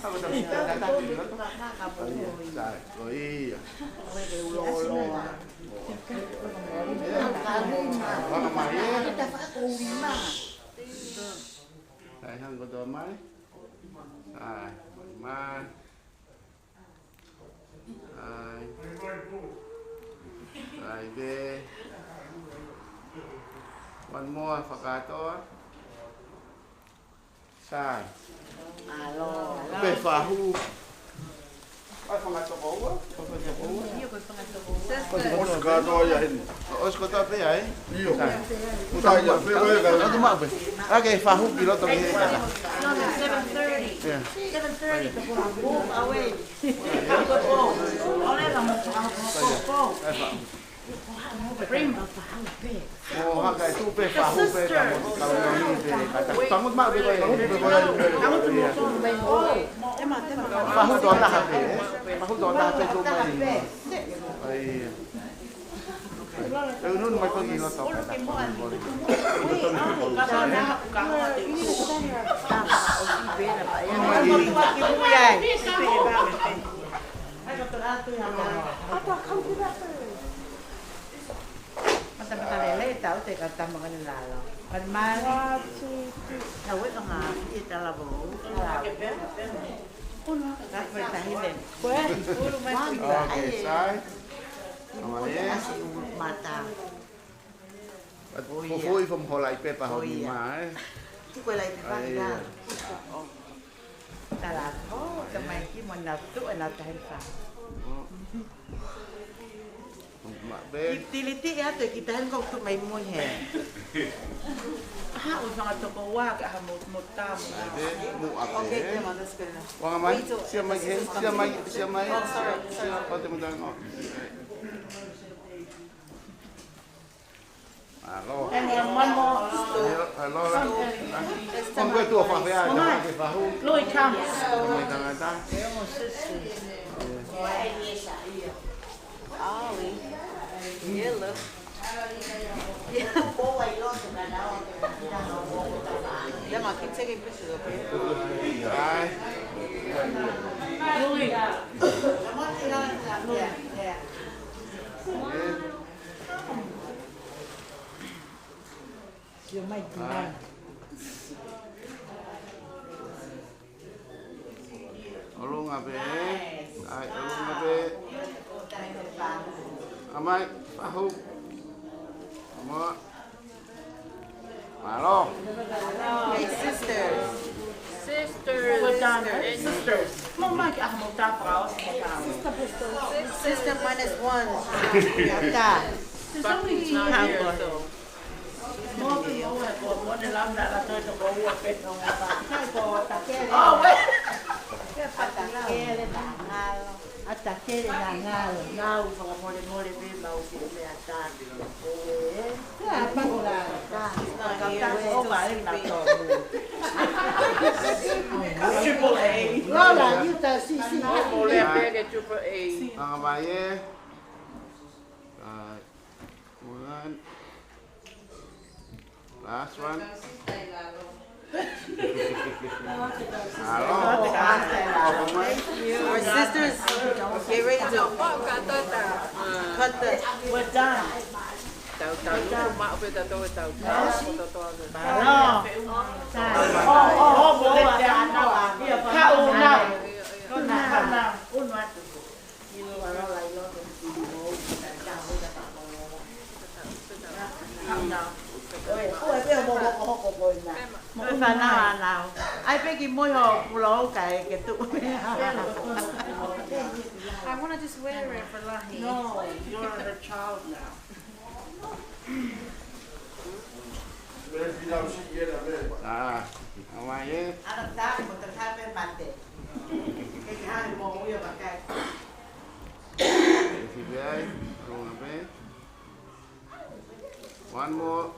Ako sa mga dati dito. Sai, oi. Mga maye. Sai hang ko do mai. Sai, mai. Sai. Sai be. One more fakato. Sai. Be fahu. Ai fangato boa? Fangato boa? Os gato ya hin. Os gato pe ai? Io. Utai ya pe we ga. Atu ma be. Okay, fahu kilo to ke kata. No, 7:30. Yeah. 7:30 to move away. Oleh lah mau Bring Oh, haka itu pe fahu pe kalau ni pe kata. Tangut ma be ko. Tangut fahu don lah pe. Fahu don lah pe tu mai. Ai. Tôi nun mai pergi lo tau kata. Mata lele tahu te kata makan lalo. Perman. Tahu itu ngah kita labo. Tak bertahan. Oke, sai. Namanya Mata. Pufui vom holai pe pa hobi mai. Kau lagi bangga. Talat. Oh, temai ki monat tu anak tahan sah. Mak be. Tiliti ya tu kita kan kau tu mai mui he. Ha, usang atau kau wak hamut mutam. Be mu ape. Wang mai, siapa mai hen, siapa mai. Siapa temu tengok. Halo. Halo. Không có tua phá phá cho cái phá hú. Lôi chăm. Mày thằng ta. Ya makin saya kipis sudah. Ai. Lôi. Chưa may gì đây. Olong ape? Ai, olong ape? Amai, tahu. Mo. Halo. Hey sisters. Sisters. Mama aku mau tapau. Sister minus one. Kata. Bucky's not here, so. Mua cái dấu này của muốn để làm đã là tôi cho có uống bên trong này bạn. Hai có tạc kê lên. Cái tạc kê lên là nga lo. À tạc kê lên là nga lo. Ngao và mua đi bên bao kia về ăn. Cái à bắt là ta. Cái ta có phải là tổ. Triple A. Lo là như ta xí xí. Triple A, big Triple A. Ang baye. Bulan. Last one. Halo. Our sisters get ready to cut the. We're done. Tahu mak apa tak tahu tahu. Hello. Boleh jangan kau nak. Kau nak. Unwan. Kilo kalau lain lo ôi bây giờ một một bồi nè một phần nào ai biết cái môi hồ lỗ cái tụ I want to just wear it for Lahi. no you're her child now Ang baye. anak tak một tầng hai bên mặt để cái hai mồ bây giờ bằng cái Sibay. Olong ape? One more.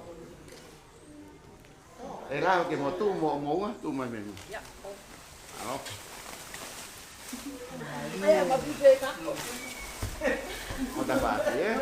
Era que mo tu mo tu mai men. Halo. Mo ta ba ye?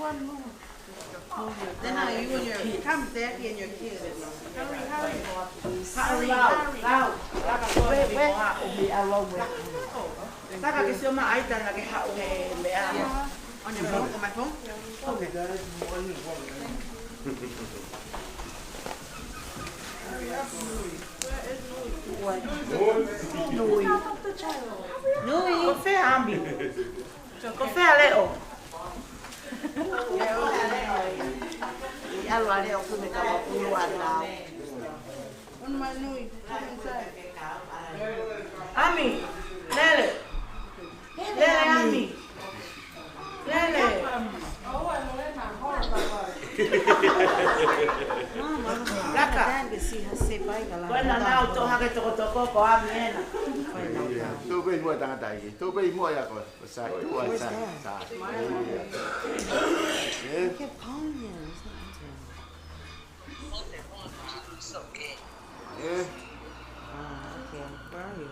one more. Then now you and your come back and your kids. Hurry, hurry. Hurry, lao. Wait. Bị ao lâu vậy. Ta cái xưa mà ai ta là cái hậu hè mẹ. On your phone, on my phone. Okay. Nui. Có phê am bị. Có phê lệ ổ. Ăn vào đây cũng được cả một ăn nào. On my Nui. Come inside. Ami, Lele. Lele Ami. Lele. Laka. Bueno, now to ha que toko ko Ami na. Tu bên mua tang tai ki. Tu bên mua ya ko. Sa tu ai sa. I kept calling him. Okay. Okay. Where are you?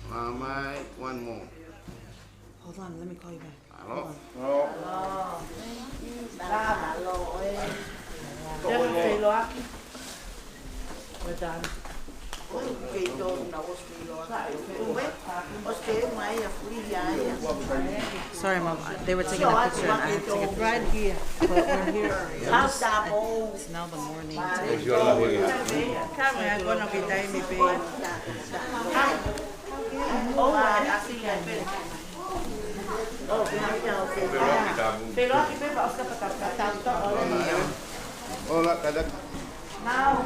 Mama, one more. Hold on, let me call you back. Hello. We're done. Sorry, Mom. They were taking a picture and I had to take it right here. But we're here. It's now the morning. Hola, kada. Nào.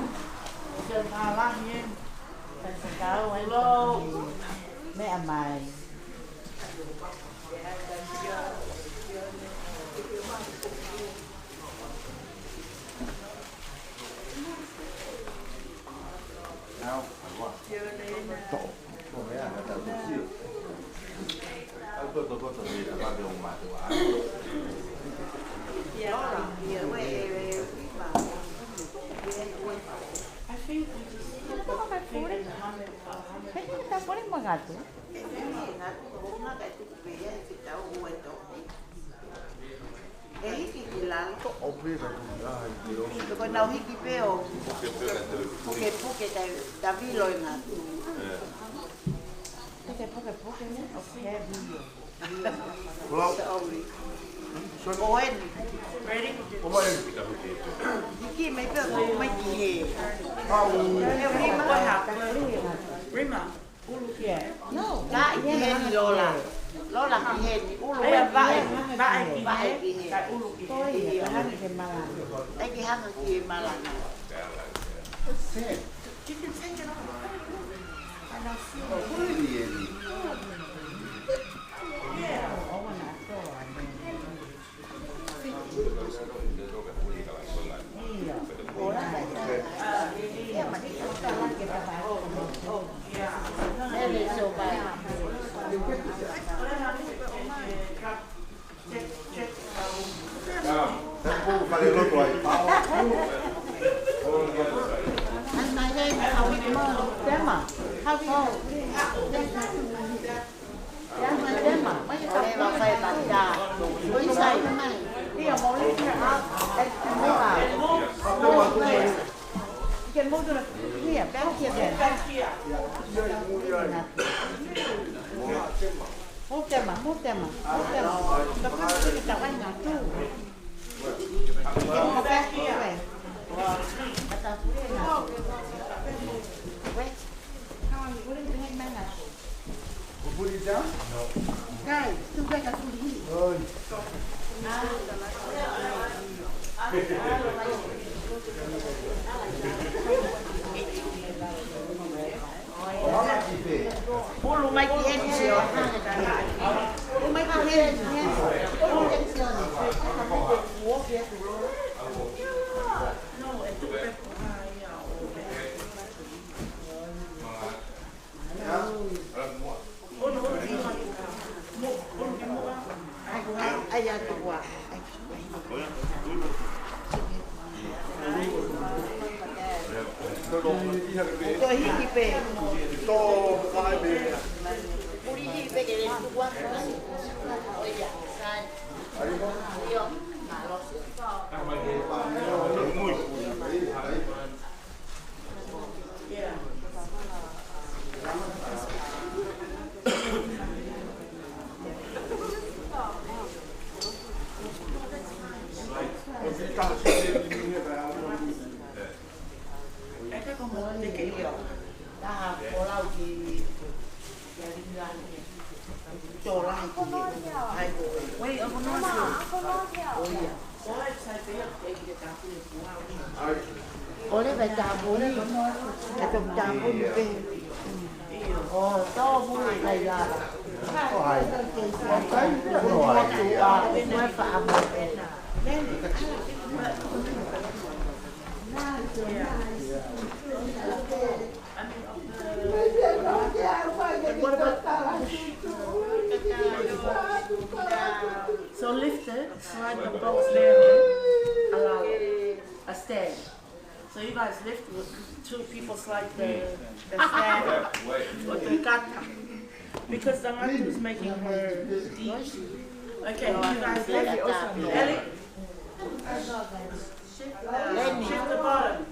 Chân hà lắm nhiên. Chân sẽ cáo hello. Mẹ mày. Nào, tổ. Tổ mấy anh đã tổ chức. Tôi có chuẩn bị là bao nhiêu mà tôi ăn. Está por el gato. Con nào hít peo, porque David lôi ngã. Porque nhé. Owen, Vicky mấy cái mấy gì hề. Rima. No. Lại gì hề lo là gì hề. Vãi gì hề. Tôi thì ăn cái mà là. Đây cái hàng gì mà là. Move them. Put it down? Guys, two guys are too deep. Bulu mai kia ni sio. Bulu mai kia ni. Bulu yang sio ni. Wo kia tu lo. No, itu ayah tua. Tôi hít đi về. Tôi phải về. Uri hít về cái này tua. Ôi dạ, sai. Ecco come che io da polau di cho lại hai người quay ở con nó có lấy bài trà bún đi bài trồng trà bún đi to bún này là cái chủ mới phạm So lift it, slide the box there, allow a stand. So you guys lift, two people slide the stand with the gata. Because the one who's making her deep. Okay, you guys lift. Ellie? Shift the bottom.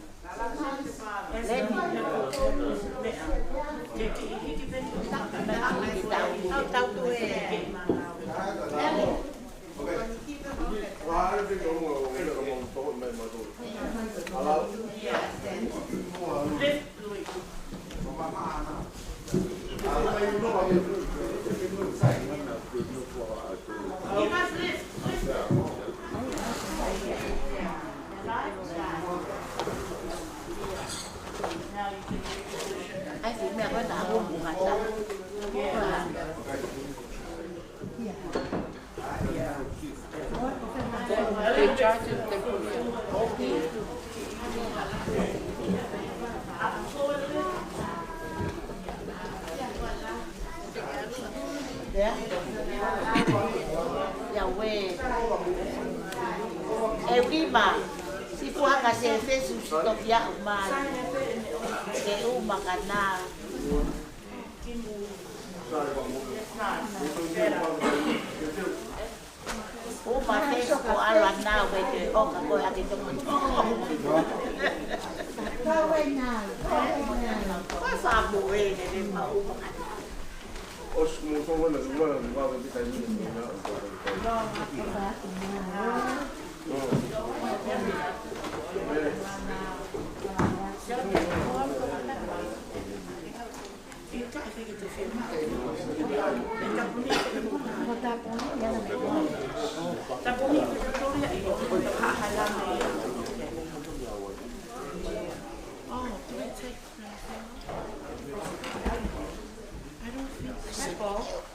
Anh chị mẹ có đá luôn của hắn đá. They try to, they put it. Dạo về em đi mà si puha kasi fe sustok ya uman ke umakana umate ko alana we te o ka ko ati to ka we na ka sa bu we ne le ma umakana os mo so wala wala wala kita ni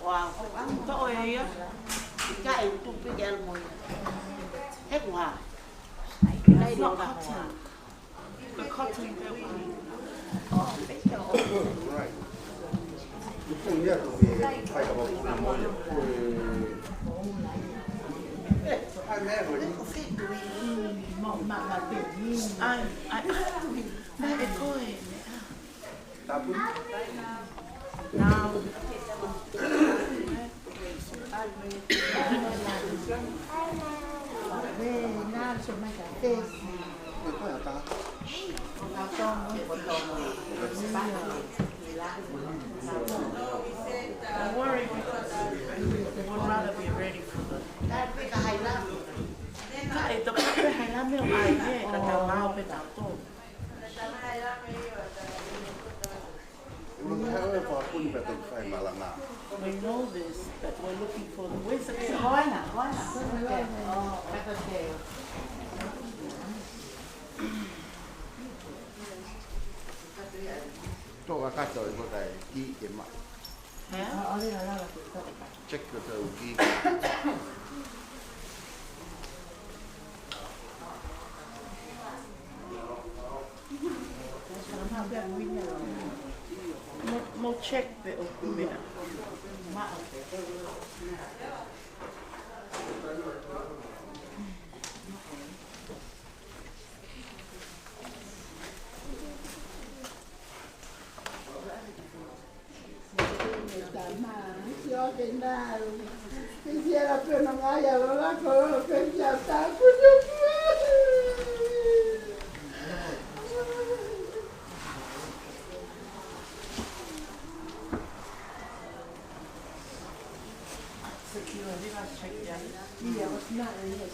wow to ơi á cái tụi bây giờ mồi hết hòa đây là cotton The cotton that right cũng nhớ tụi phải có một mồi anh em rồi mà mẹ coi ta bún now về nam số mấy cái tên có là ta don't worry because they would rather be ready for the cái tập cái hay lắm mấy ông ai nhé là tàu lao bên tàu tôm we know this but we're looking for the ways of gói nè cho các trời có thể ký tiền mặt check the thời ký một check về ông mẹ cho đến đây cái kia pena ngaya lola ko penja ta kudu. Iya, was not really.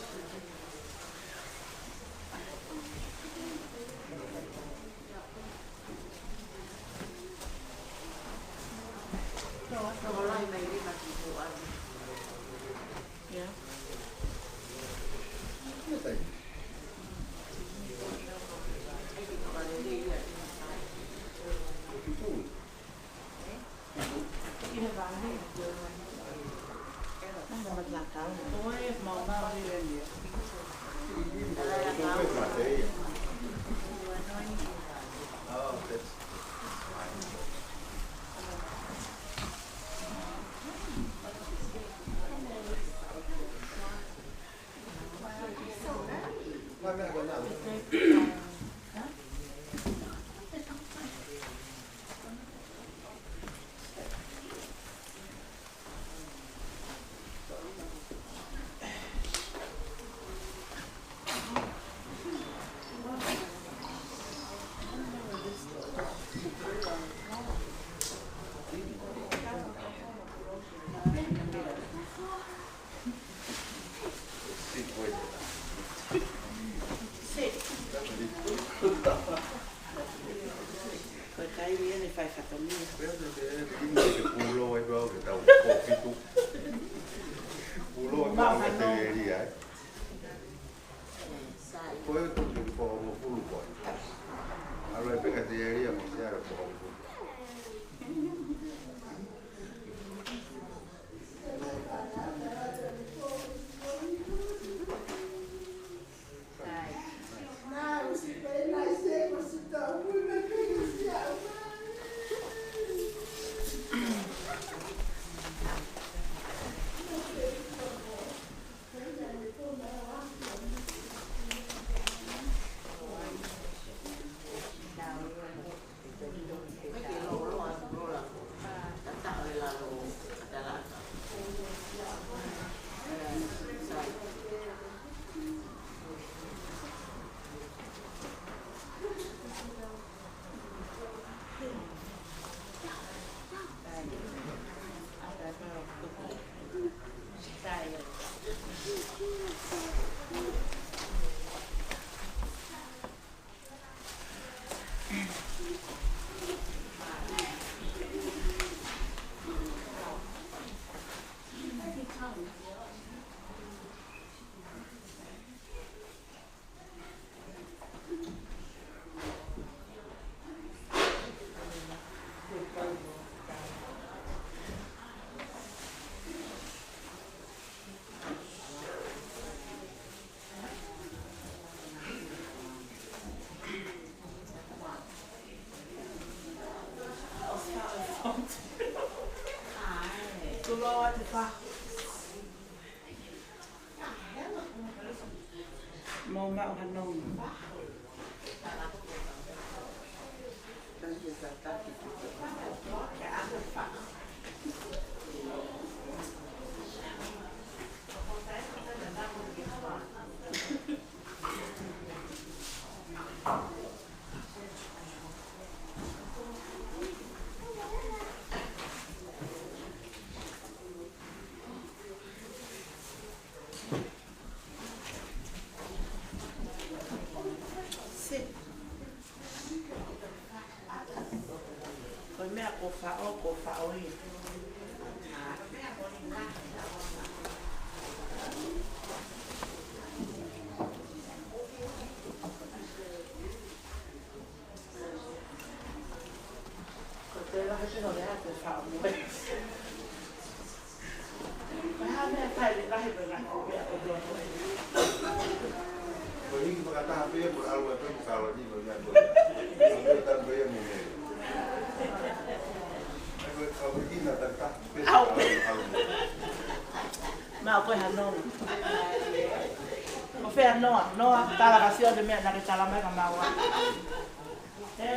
De me la que está la mega magua.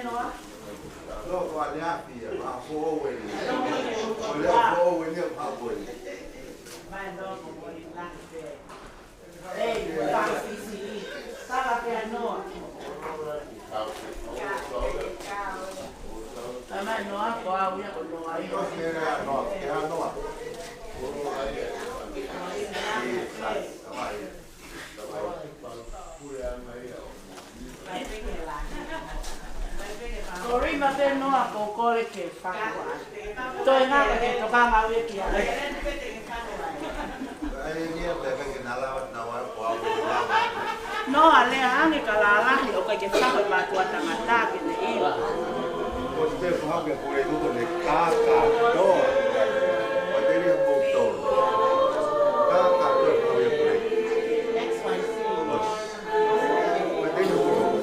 No. No, kwa nyapi ya mafowe. Ole fowe ni hapo. Vai ndo. te no a poco de que fa. Tôi nga cái cái ba ma về kia. No ale hangi kalala yo cái fa ko ma tua tangata ke ni. Você fala que por aí tudo de caca, do. Poderia voltar. Caca, do por aí. XYZ. Poderia voltar.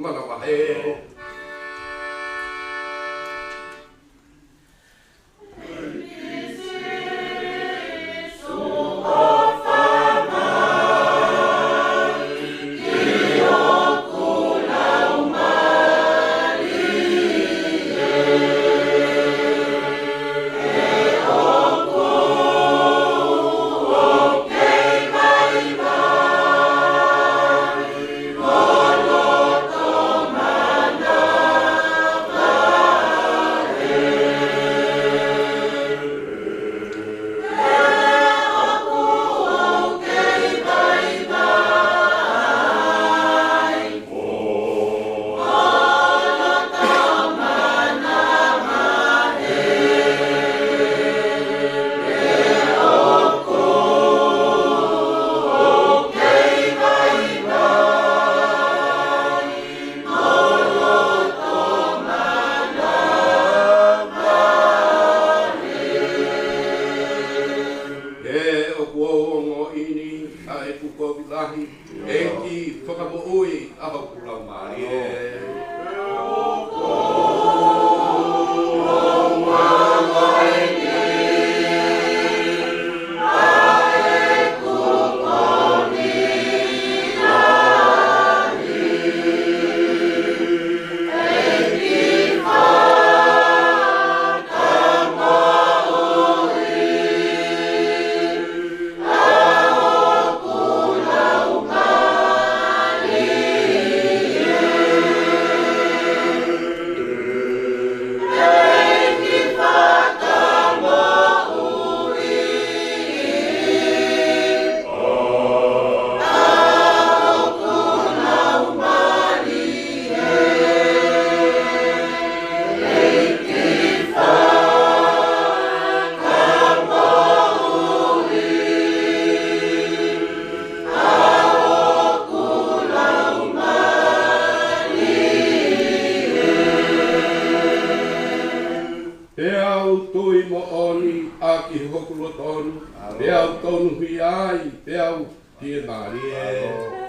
Mana tui mo oni a ki hoku lo tonu. Peau tonu hi ai, peau tie marie.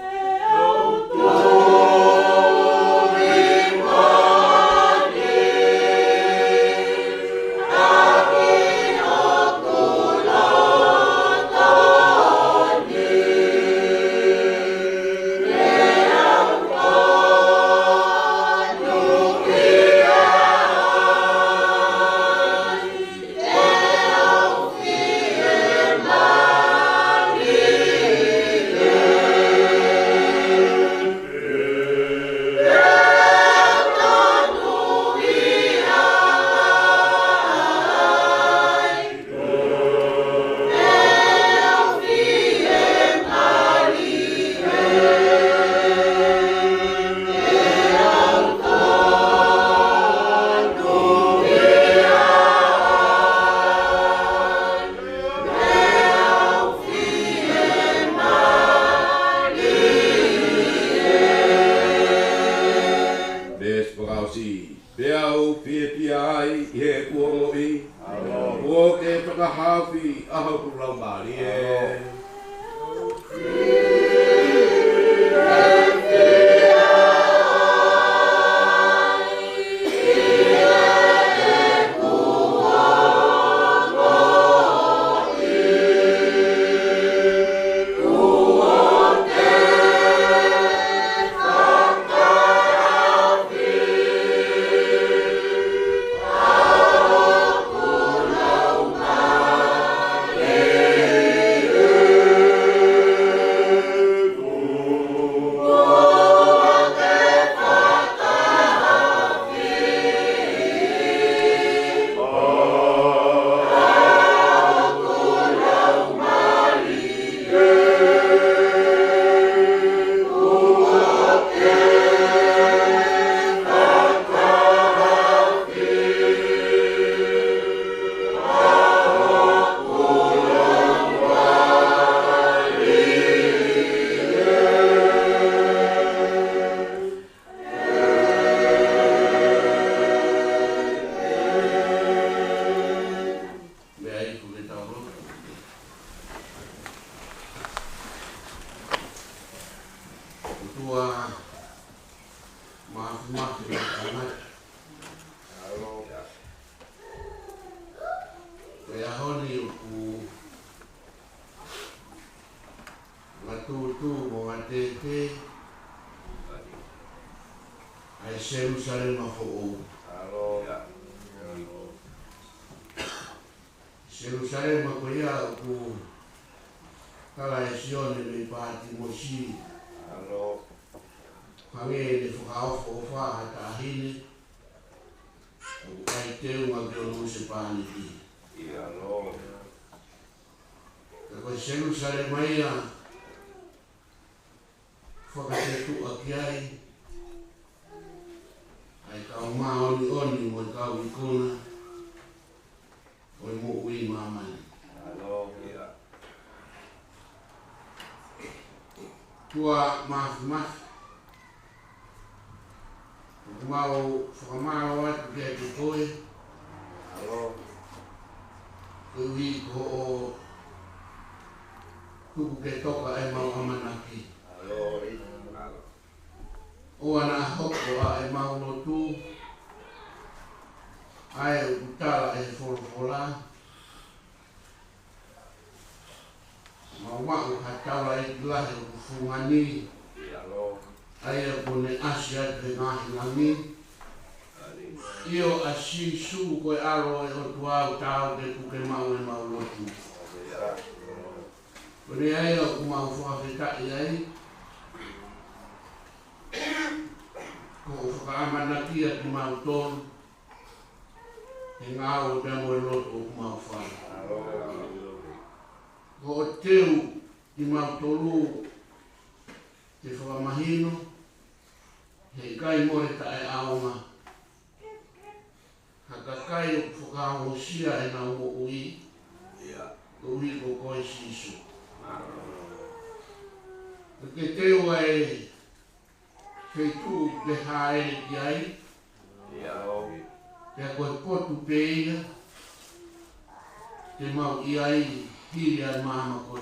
te mau i ai tiri ai mahama koe.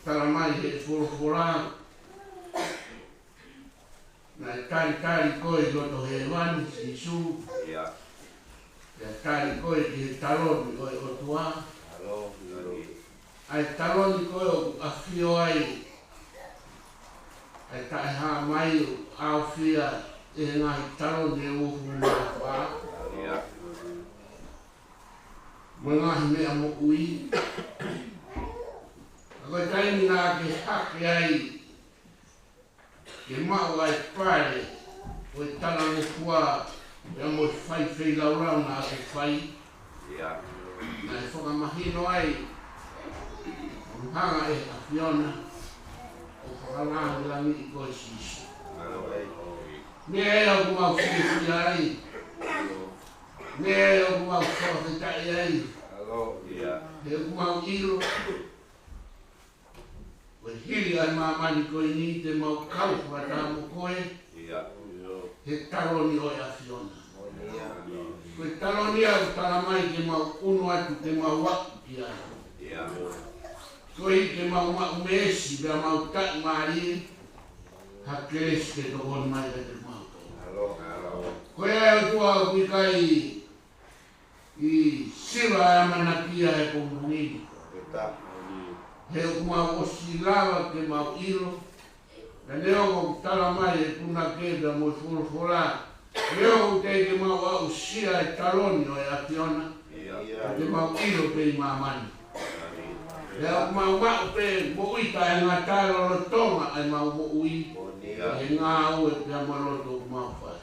Tala mai he whorowhora. Na e kari koe loto he wani si su. E kari koe ki he taloni o e otua. Ai taloni koe o awhio ai. Ai tae haa mai o awhia e ngahi taloni e uhu mga wha. Mo ngahi mea mo ui. Ako taimi nā ke hake ai. Ke mau ai pare. O e tala mo kua. E amo e whai laurau nā ke whai. Na e whakamahino ai. Hanga e a Fiona. O whakalanga langi i koe sisu. Mea e au kumau whiwhi ai. Mea e au kumau whawhetai ai. He kumau iro. Koe hiri ai mamani koe ni te mau kau whakata mo koe. He taroni o e a Fiona. Koe taroni au tala mai ke mau unu atu te mau waku ki ai. Koe ke mau meesi bea mau tak maari. Hakeres ke tohon mai te mau. Koe ai o tua au ki kai i siwa e amanakia e komunini. He o mau osi lava ke mau iro. E leo ko tala mai e puna keda mo whorowhora. Leo te ke mau au sia e taloni o e a Fiona. Te mau iro pe i mamani. Leo mau mau pe mo uita e ngā talo lo tonga e mau mo ui. E ngā au e pia maroto mau whai.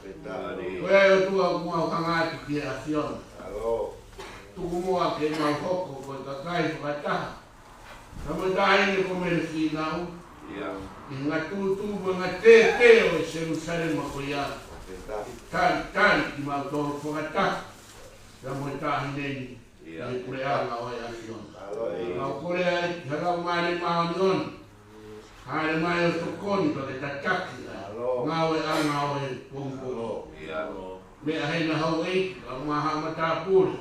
Koe ai o tua ku mau kangati ki a Fiona. Tuku moa ke mau hoko koe kakai whakataha. Kamo tahi ko me finau. I ngā tūtū mo ngā tētē o e Jerusalem ko ia. Tari ki mau tōru whakataha. Kamo tahi neni. I kure anga o e a Fiona. Ngau kore ai, harau maare maoni on. Haere mai o tokoni pa ke tataki. Ngau e anga o e pongko. Mea heina hau eiki, ka maha matapuri.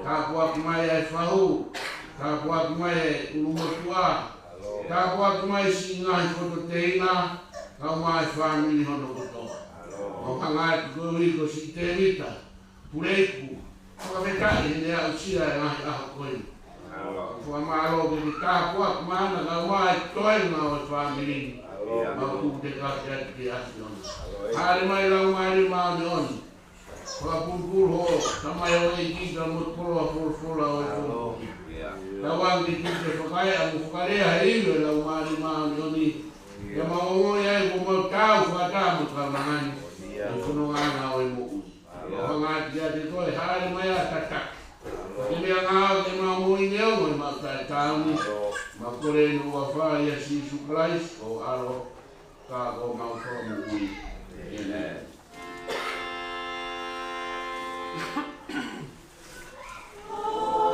Ka kuaku mai ai whahu. Ka kuaku mai e urumotua. Ka kuaku mai si ngahi koto teina. Ka mai whamini hono kotoa. O hangai ko riko si te rita. Pureiku. Whakametai hene au sia e ngahi aho koe. Whamaro ke ki tā kuaku mana ka mai toenga o e whamini. Mau kuku te kasi ati ki Fiona. Haere mai lau maari maani oni. Whakapumpuru ho, tamai o e kika mo koroa furfura o e furfura. Tawangi ki te whakai a mo whakarea he iwe lau maari maani oni. Ia maongoi ai ko mau tau whakata mo kaurangani. E whunongana o e mo ui. Whangati a te toi, haere mai a tataki. Ke mea ngāo ke maongoi neo mo e mau tai tauni. Ma kore no wa whai a Sisu Christ o aro ka o mau wha mo ui. Amen. Oh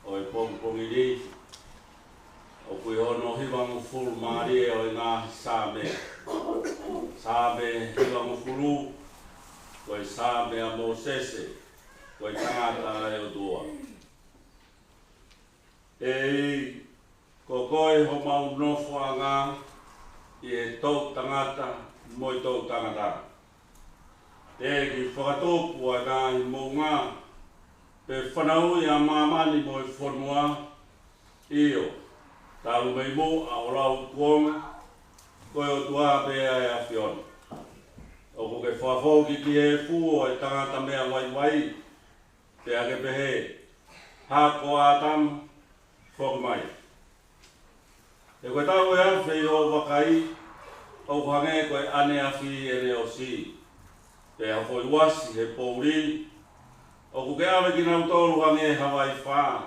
o e pongiri o kui hono hiwangu fulu maari o ngā sāme hiwangu fulu o e sāme a Mosese o e tangata e o tua e ko koe ho mau nofo a ngā i e tau tangata mo i tau tangata e ki whakatopu a ngā i mō ngā pe whanau i a mamani mo i whanua io talu mai mo a orau tuonga koe o tua pēa e a whiona. O ko ke whawhoki ki e fu o e tangata mea wai te ake pehe hako a tam whakumai. E koe tau e awhi o wakai o hange koe ane awhi e ne o si. Te a hoi wasi he pouri o ko ke awe ki nau tolu hange Hawaii whaa.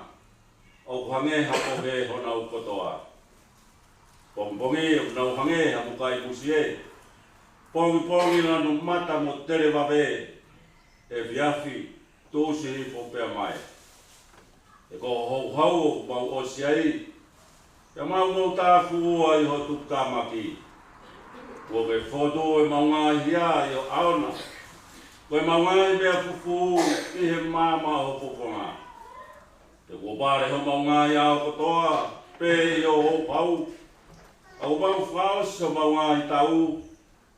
O hange hako he hona u kotoa. Pongi o nau hange ha mukai musi e. Pongi na no mata mo tere wawe e viafi tōsi hi pōpea mai. E ko hau o mau o siai. Ia mau mau tāwhu ua i ho tukamaki. Ko ke whoto e mau ngā hia i o aona. Ko e mau ngā i mea fufu i he māma o pokonga. Te kopare ho mau ngā i ao kotoa, pe i o ho pau. Au mau whaos ho mau ngā i tau,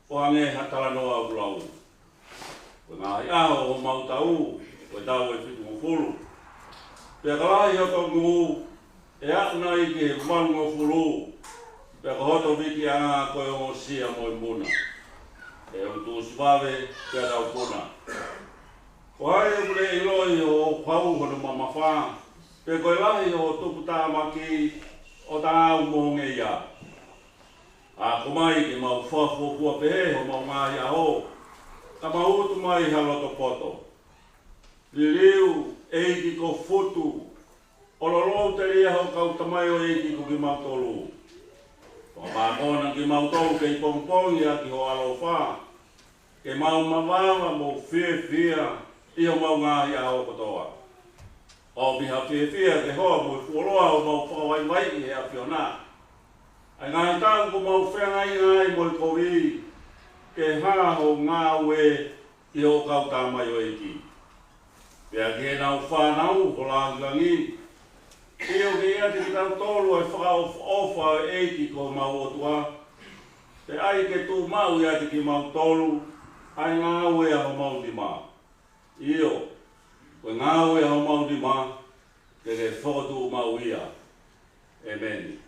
o hange hatara noa au lau. Ko ngā i aho ho mau tau, ko e tau e whitu mo furu. Pea kalai ho tau ngu, e akuna i ki he manu o furu. Pea ka hoto wiki a ngā koe o sia mo i muna. E o tu sipawe, pea tau puna. Ko hai e kule i loi o pau hono mamawha. Pe koe lahi o tupu tāmaki o tā au mōnge ia. A kumai ki mau whawhua pehe ho mau ngā ia ho. Ka mautu mai haloto poto. Liliu eiki ko futu. O lolo te ria ho kau tamai o eiki ko ki mau tolu. O mākona ki mau tolu kei pongpongi a ki ho alo wha. Ke mau mawawa mo whia i ho mau ngā ia ho kotoa. O miha whia ke hoa mo fuoloa o mau whakawai i he a whiona. Ai ngāi tāu ko mau whengai ngai mo i kowi ke hāho ngā ue i o kau tāmai o eki. Pea ke nau whanau ho langangi. Io ke ia te tau tolu e whakaofa o eki ko mau o tua. Te ai ke tū mau ia te ki mau tolu, ai ngā ue a ho mau di mā. Io. Koe ngā ue hau mau di mā, ke whakatu mau ia. Amen.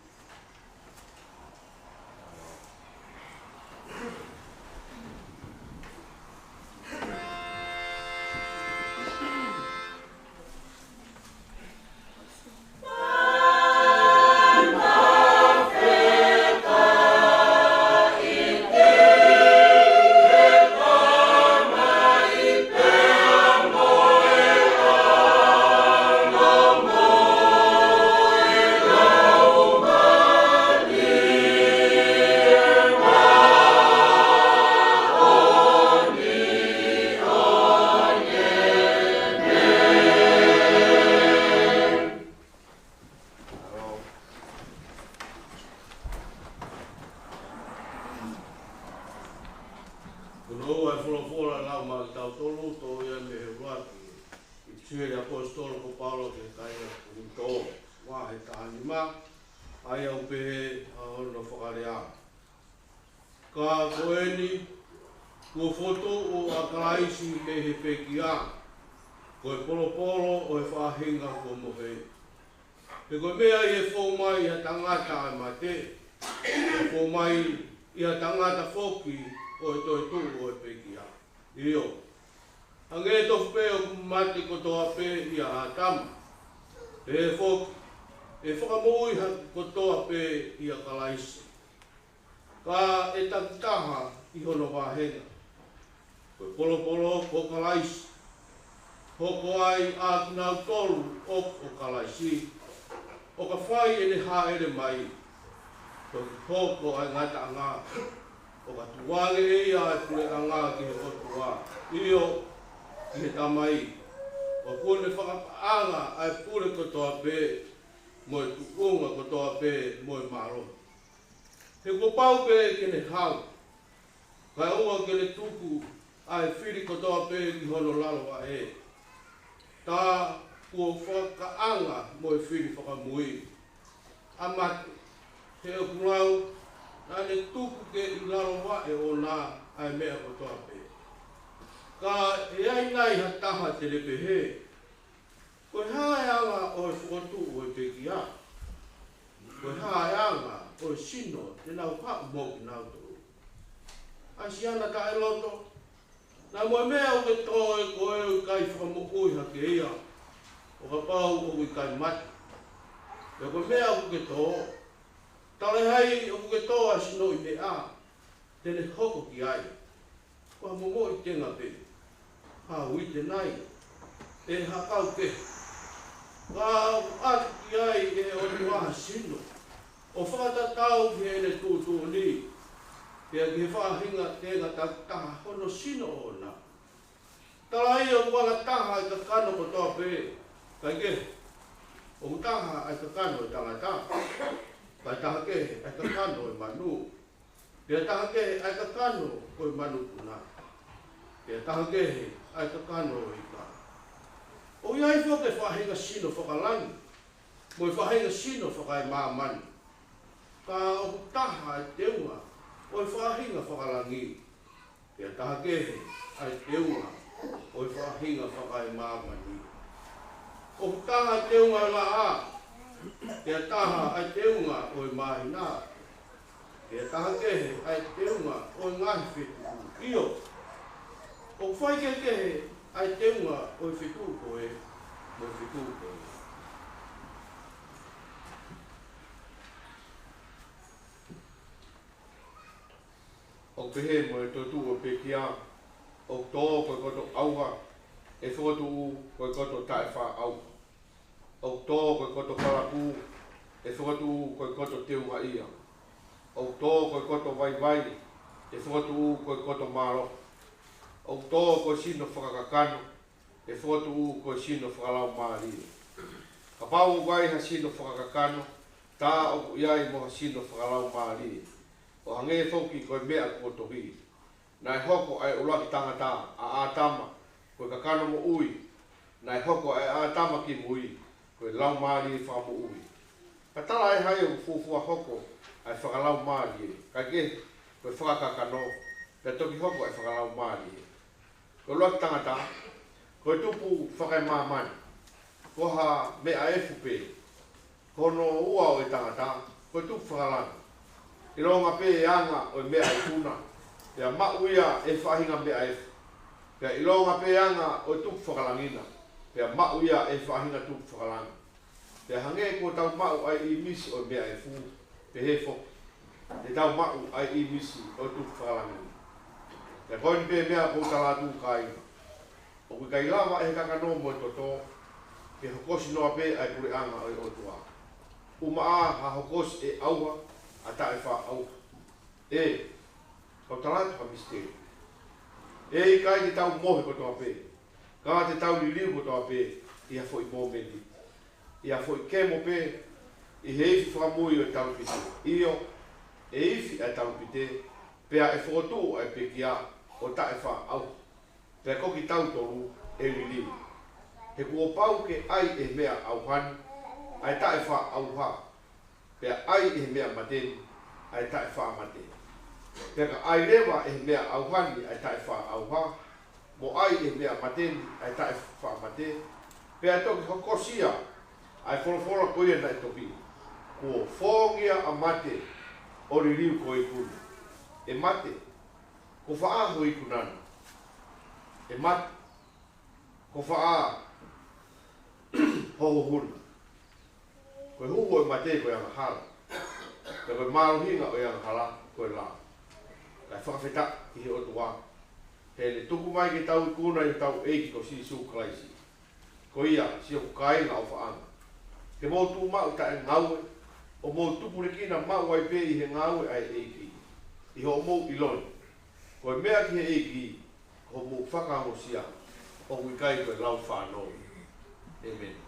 Hoko ai ngata ngā, o ka tuwale e ia e pule a ngā ki he otua. Io ki he tamai, O kone whakapaanga ai pule kotoa pe mo e kuunga kotoa pe mo e maro. He ko pau pe kene hau. Kai unga kene tuku ai whiri kotoa pe ki hono lalo a e. Tā kua whakaanga mo e whiri whakamui. Amatu, he o kurau, nane tuku ke i lalo wa e o nā ai mea kotoa pe. Ka e ai nai ha taha te lepe he. Koe hae anga o e whakatu o e peki a. Koe hae anga o e sino te nau paku mo ki nau tō. Ai si ana ka e loto. Nā mua mea o ke tō e koe o kai whakamukui ha ke ia. O ka pau o i kai mati. E koe mea o ke tō. Tale hai o ke tō a sino i me a. Tene hoko ki ai. Kua momo i tenga pe. Ha ui te nai. E hakau ke. Ka atu ki ai e o ni waha sino. O whakatatau ki ene tūtū ni. Pea ki he whahinga tenga taha hono sino o na. Tala i o wanga taha i ka kano ko toa pe. Kai ke. O taha ai ka kano i tala taha. Kai taha ke ai ka kano i manu. Pea taha ke ai ka kano ko i manu tuna. Pea taha ke ai ka kano i ka. O iai whoke whahinga sino whakalangi. Mo i whahinga sino whakai māmani. Ka o taha ai teunga. O i whahinga whakalangi. Pea taha ke ai teunga. O i whahinga whakai māmani. O taha ai teunga la a. Pea taha ai teunga o i mahina. Pea taha ke ai teunga o i ngahi whetu io. O whai ke ai teunga o i whetu koe. Mo i whetu koe. O pehe mo e totu o pekia. O tō koe koto auha. E whakatu koe koto tae wha au. O tō koe koto karaku. E whakatu koe koto teuha ia. O tō koe koto vai vai. E whakatu koe koto maro. O tō koe sino whakakakano. E whakatu koe sino whakalau maari. Ka pau vai ha sino whakakakano. Tā o iai mo ha sino whakalau maari. O hange whauki koe mea kotohi. Nai hoko ai ulaki tangata a ātama. Koe kakano mo ui. Nai hoko ai ātama ki mui. Koe lau maari whamo ui. Ka tala ai hai o fufua hoko ai whakalau maari. Ka ke koe whakakakano. Ka toki hoko ai whakalau maari. Koe ulaki tangata. Koe tupu whakai māmani. Koha mea efupe. Kono ua o e tangata. Koe tupu whakalanga. I ronga pe e anga o mea i tuna. Pea mauia e whahinga mea efu. Pea i ronga pe anga o tupu whakalangina. Pea mauia e whahinga tupu whakalanga. Pea hange ko tau mau ai i misi o mea efu. Pe hefo. Te tau mau ai i misi o tupu whakalangina. Pea koini pe mea po talatu kainga. O kui kai lava e kakano mo e toto. Ke hokosi noa pe ai pure anga o i otua. Uma a ha hokosi e aua. Ata e wha au. E, kau talatu ha misteri. E i kai te tau mohe ko toa pe. Ka te tau li liu ko toa pe. Ia fo i mōmeni. Ia fo i kemo pe. I he ifi whakamui o e tau pite. Io, e ifi e tau pite. Pea e whakotu e pekia o ta e wha au. Pea koki tau toru e li liu. He kua pau ke ai e mea au hani. Ai ta e wha au ha. Pea ai e mea mateni, ai tae wha mateni. Pea ka ai rewa e mea auhani, ai tae wha auha. Mo ai e mea mateni, ai tae wha mateni. Pea toki hokosia, ai wholofora koia nai toki. Ko whongia a mate, o ririu ko i kuni. E mate, ko whaaho i kunana. E mate, ko whaa hoho huna. Koe huo e mate koe anga hala. Koe marohinga o anga hala koe la. Kai whakawheta i he otua. He le tuku mai ke tau i kuna i tau eiki ko si su klaisi. Ko ia si o kainga o whaanga. Ke mō tu mau ta e ngaue. O mō tupu le kina mau ai pe i he ngaue ai eiki. I ho mō i loni. Koe mea ki he eiki. Ko mō whakaango sia. O kui kai koe lau whanau. Amen.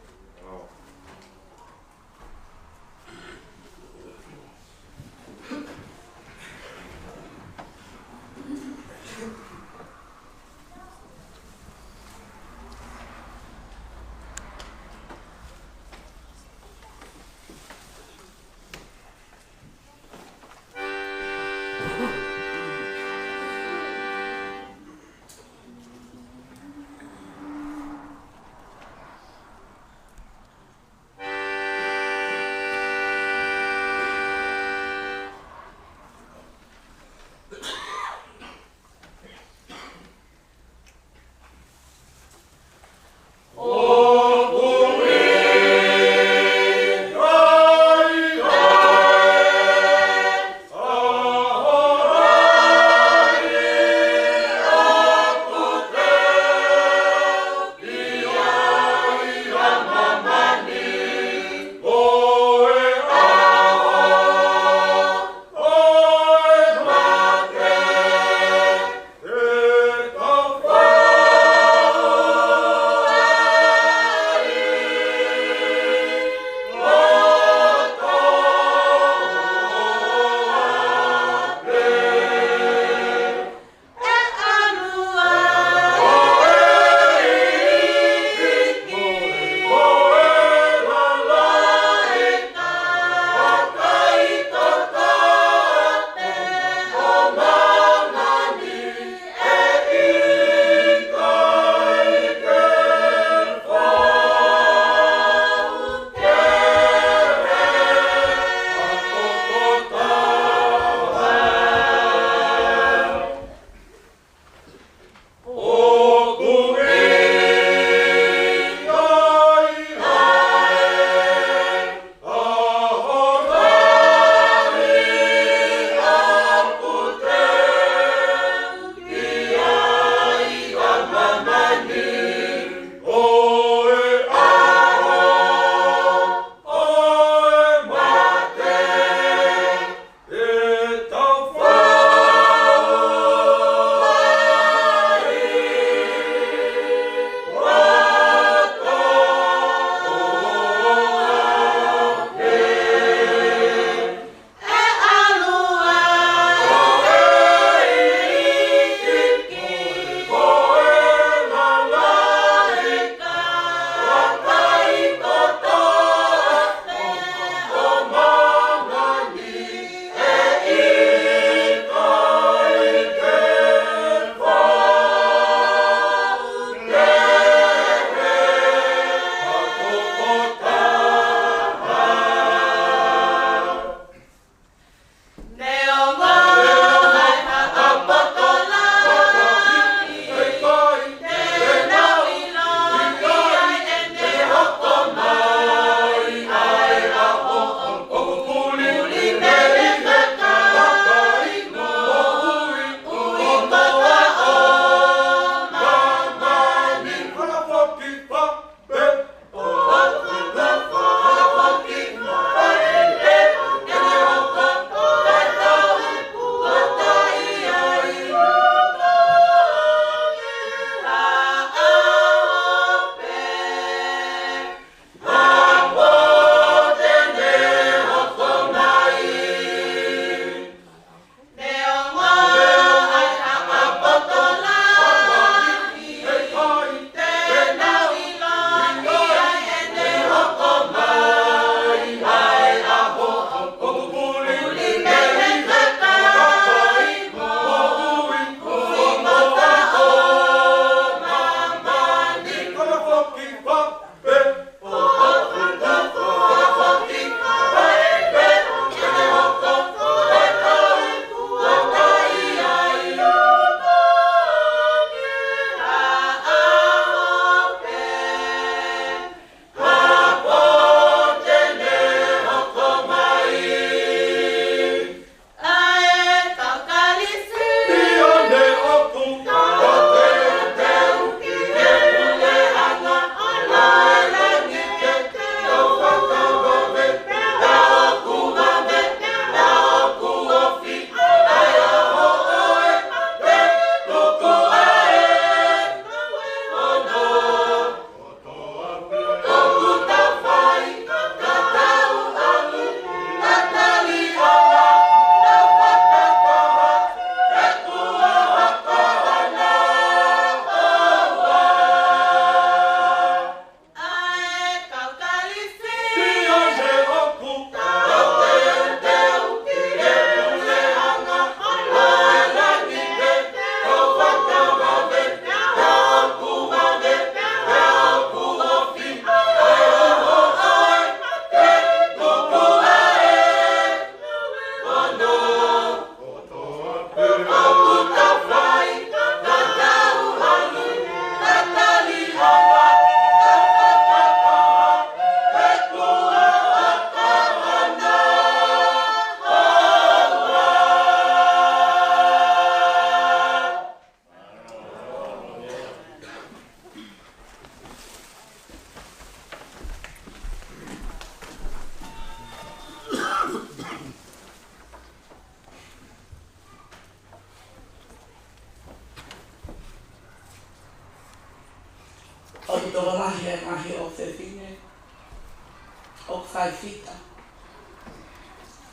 o whaifita.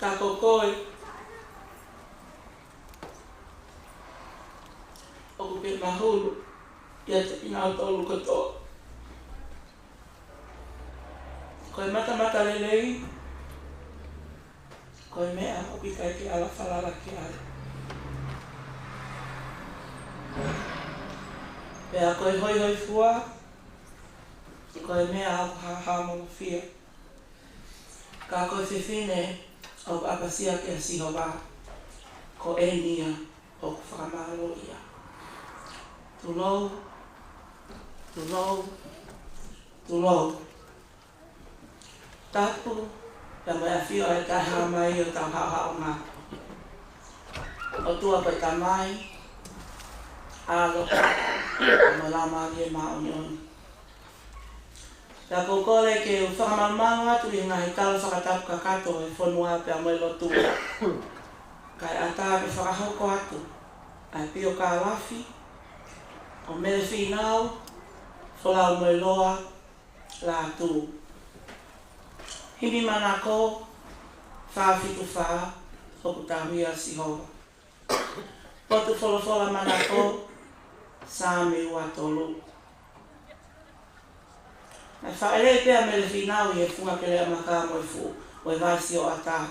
Ka kokoe, o kupe mahulu, ia te ina o tolu katoa. Koe mata lelei, koe mea o pika ki ala whalala ki ala. Pea koe hoi fua, koe mea au haha mo fia. Ka koe whiwhine o apasia ki a sihowa, ko e nia o whakamalo ia. Tulou, tulou, tulou. Tapu, ya mai a whio e tai haa mai o tau hao ngā. O tua koe ta mai, alo, o la maari e maa oni oni. Ka kokole ke u whakamalmanu atu i ngā hitalo whakatapu kakato e whonua pe a mai lotu. Kai ata ke whakahoko atu, ai pio ka lafi, o mele whinau, wholau mai loa, la atu. Himi mana ko, whaafitu whaa, hoku tahuia Sihova. Potu wholofola mana ko, sāme ua tolu. Nai whaere pēr mele whinau i e funga kere a maka mo i fu, o e vaisi o ata.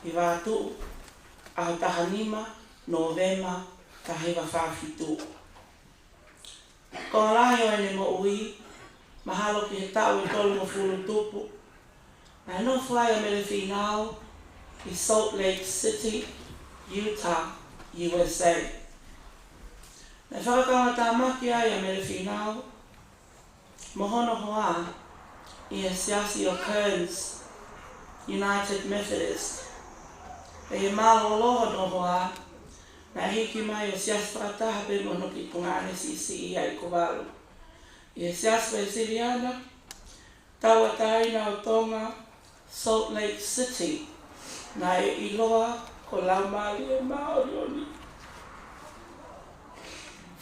I vātu, a tahanima, novema, tahewa whaafitu. Ko lahi o ene mo ui, mahalo ki he tau i tolu mo fulu tupu. I no fly a mele whinau i Salt Lake City, Utah, USA. Nai whakakaunga tā maki ai a mele whinau, mohono hoa i e siasi o Kearns, United Methodist. E malo loho no hoa, na hiki mai o siasi whakataha pe mono ki pungane si i ai kowalu. I e siasi pe Siriana, taua taina o tonga, Salt Lake City, na e iloa ko laumali e maori oni.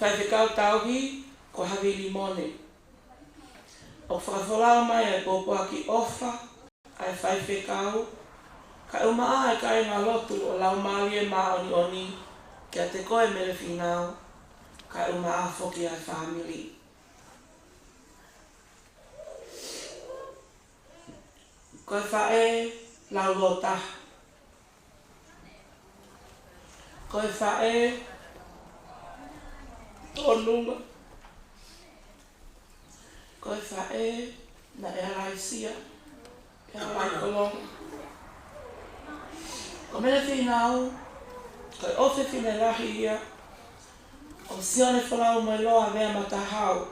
Whaiwhikau tauhi ko hawi limone. O whakawholau mai e kōpua ki ofa, ai whaiwhikau, ka umaa e kai ngā lotu o laumali e maori oni, kia te koe mele whinau, ka umaa whoki ai whamiri. Koe whae lau lota. Koe whae tonunga. Koe whae na e haraisia, e haraikolonga. Ko mele whinau, koe ofe whine rahi ia, o sione whalau mai loa mea matahau,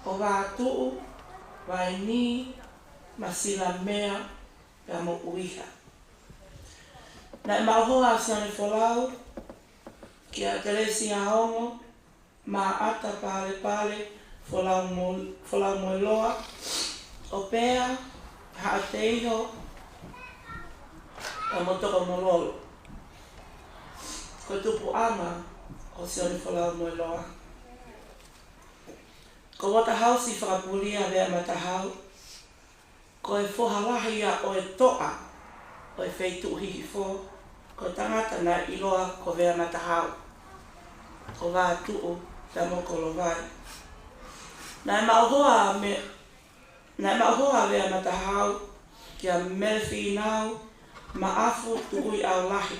o wā tuu, vai ni, masila mea pia mo uiha. Na mauhoa siane wholau, ki a Teresi Ahongo, ma ata pale wholau mo loa, o pea, haa te iho, o motoko mo lolo. Ko tupu ama, o siane wholau mo loa. Ko wata hausi whakapulia vea matahau, ko e whohalahi a o e toa, o e wheitu hihi who, ko tangata na iloa ko vea matahau, ko wā tuu te moko lo vai. Nai mauhoa vea matahau, kia mele whinau, maafu tuhui au lahi,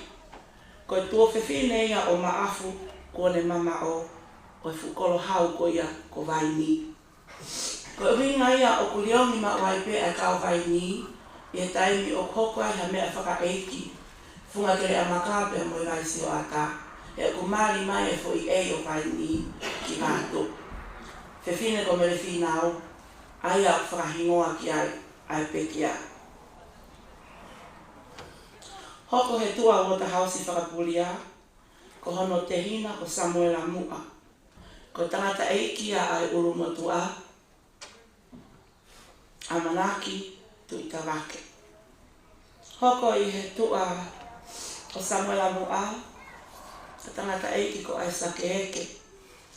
ko e tua whiwhine ia o maafu, ko ne mama o e whukolo hau ko ia ko vai ni. Ko uhinga ia o kuriongi ma waipe a kau vai ni, i e taimi o koko ai ha mea whaka eiki, funga kere a makape a moi raisi o ata, e ku mari mai e fo i e o vai ni ki ngātu. Whiwhine ko mele whinau, ai a whakahingoa ki ai pekia. Hoko he tua o ta hausi whakapulia, ko hono te hina ko Samuela Mua, ko tangata eiki a ai urumatua, Amanaki tu Itawake. Hoko i he tua o Samuela Mua, ka tangata eiki ko ai Sakeeke,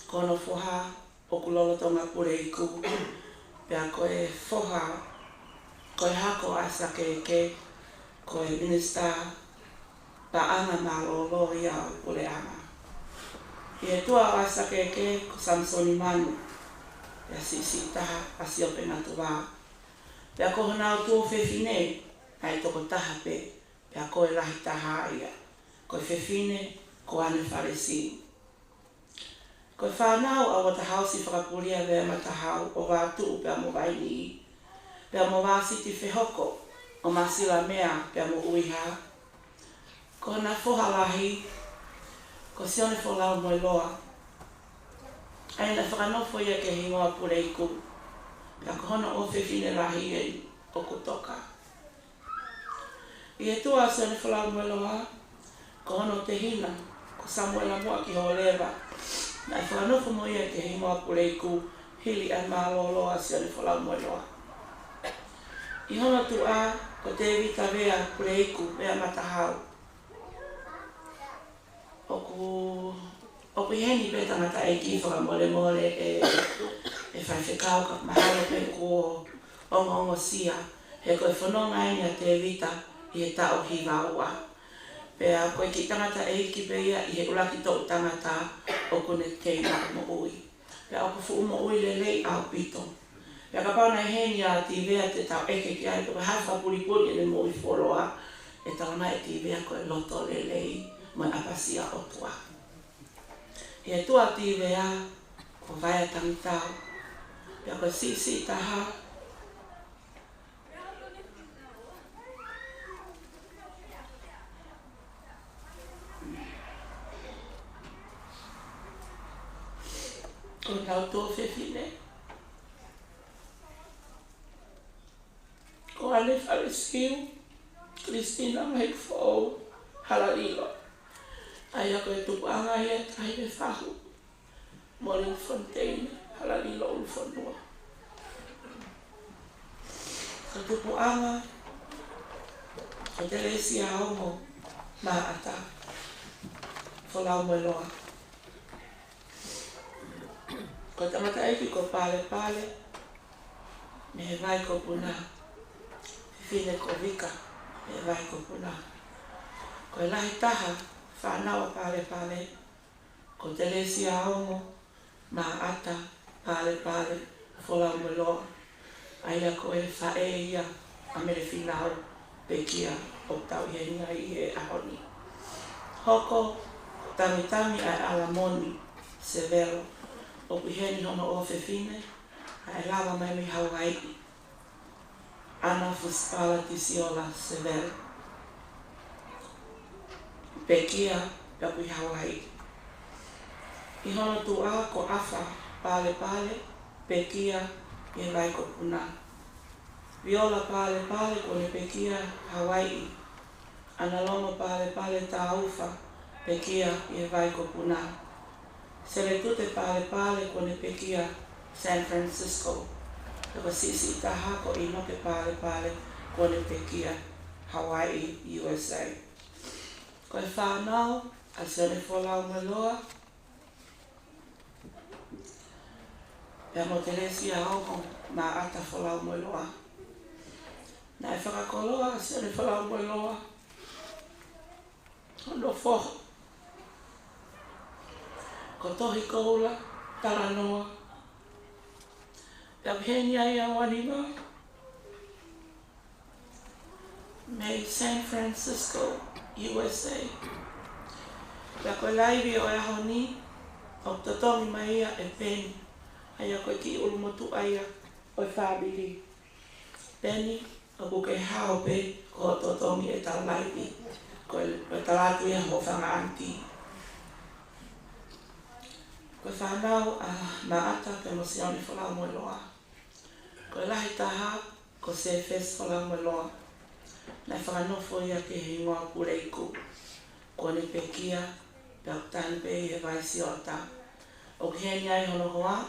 ko no foha o kulolo tonga pure i ku, pea ko e foha Koe hako asa ke koe minister Ta'anga malolo ia pule ama. Ia tua asa ke ko Samsoni Manu. Ia sisi taha asio pe ngatuwa. Pea ko hana o tuo fefine, ai toko taha pe. Pea koe lahi taha ia. Koe fefine, ko ane faresi. Koe whanau a wata hausi whakapuria vea matahau o wātu pea mo waini. Pea mo wāsiti whehoko o masila mea pea mo uiha. Ko na fohalahi, ko sione folau moi loa. Ai na whakanofo ia ke hingoa pureiku. Pea ko hona o whewhine lahi e o kutoka. I e tua sione folau moi loa, ko hona o te hina, ko Samuela mua ki holewa. Na e whakanofo mo ia ke hingoa pureiku, hili a maloloa sione folau moi loa. I hona tu a, ko te evita vea pureiku, vea matahau. Oku heni pe tangata e ki whakamole e whai whekau ka mahalo pe ko ongo sia. He koe whanonga eni a te vita i he tau hiwa ua. Pea koe ki tangata e ki pe ia i he ulaki tau tangata oku ne kei mo ui. Pea oku fu mo ui lelei au pito. Pea ka pauna heni a ti vea te tau eke ki ai koe haifa puli e le mo ui wholoa. E tau na e ti vea koe loto lelei. Mai apasia o tua. Ia tua ti vea, ko vai a tangitau. Pea koe si taha. Ko nau tō whewhine. Ko ane whalesiu, Christina mai fōu, halalilo. Ai ako e tupu anga ia tahi me whahu. Moling Fontaine, halalilo ulfonua. Ko tupu anga, ko te lesi a ongo, ma ata. Folau moe loa. Ko tamata eki ko pale, me he vai ko puna. Fine ko vika, me he vai ko puna. Ko e lahi taha, whanau pale, ko te lesi a ongo, ma ata, pale, folau moe loa. Aia ko e whae ia, a mere whinau, pekia, o tau henga i e ahoni. Hoko, tami ai alamoni, severo, o piheni hono o whewhine, ai lawa mai mi Hawaii. Ana fuspala tisiola severo. Pekia, papu Hawaii. I hono tu a ko afa, pale, pekia, e vai ko puna. Viola pale, ko ne pekia, Hawaii. Analomo pale, taufa, pekia, e vai ko puna. Seletute pale, ko ne pekia, San Francisco. Loko sisi taha ko inoke pale, ko ne pekia, Hawaii, USA. Koe whanau, a sione wholau me loa. Pea mo te lesi a ongo, ma ata wholau me loa. Na e whakakoloa, a sione wholau me loa. Hono whoho. Ko tohi koula, taranoa. Pea heni ai a wanima. May San Francisco, USA. Pea koe laivi o e ahoni, o totongi mai ia e peni. Aia koe ki ulumotu aia o e whabili. Peni, o buke hao pe, ko totongi e tau laivi. Koe talatu ia ho whanga anti. Koe whanau a maata pe mo sione whalau moe loa. Koe lahi taha, ko se fes whalau moe loa. Nai whakanofo ia ke hingoa pureiku. Kone pekia, pe aktani pe he vaisi o ta. O kiheni ai hono hoa,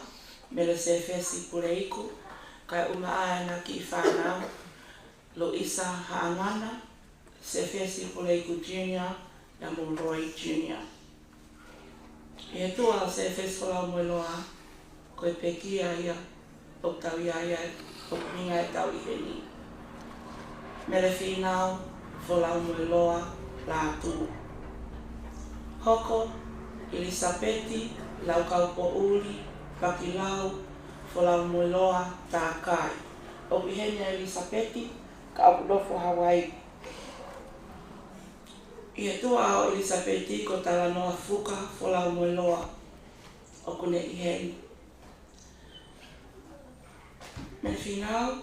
mele se fesi pureiku. Kai uma aena ki whanau. Lo isa haangana, se fesi pureiku junior, ya Monroy junior. E tua se fesi whalau moe loa. Koe pekia ia, o tau ia, o minga e tau i heni. me le whinau, folau mo loa, la tu. Hoko, Elisabeti, lau kaupo uli, pakilau, folau mo loa, tā kai. O ihenya Elisabeti, ka apudofo Hawaii. Ia tua o Elisabeti ko tala noa fuka folau mo loa. O kune iheni. Me whinau,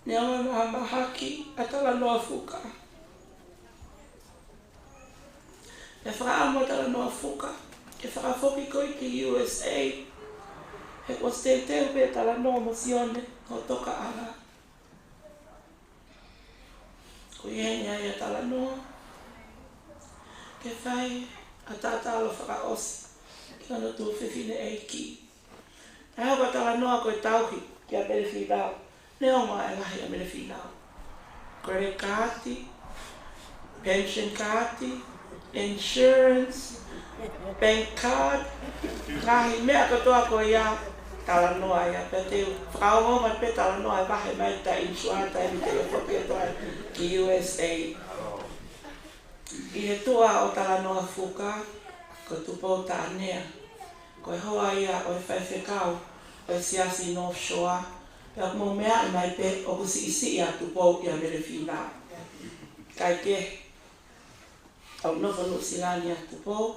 ne awa mahamahaki atala noa fuka. E whakaamo atala noa fuka. E whakafoki koi ki USA. He o te teo pe tala noa mosione o toka ara. Ko ihenya ia tala noa. Ke whai a tātalo whakaosi. Ki ana tū whiwhine eiki. E hau tala noa koe tauhi ki a mele whinau. Ne onga e lahi a mele whinau. Credit card, pension card, insurance, bank card. Kahi mea katoa ko ia tala noa ia. Pe te whakaonga pe tala noa e wahe mai ta insurance e mi te whoki atoa ki USA. I he tua o tala noa fuka, ko tupo ta anea. Ko e hoa ia o e whaiwhekau, o e siasi North Shore. Pea mo mea i mai pe o kusi isi ia tupo ia mele whinau. Kai ke, au nofo no silani a tupo,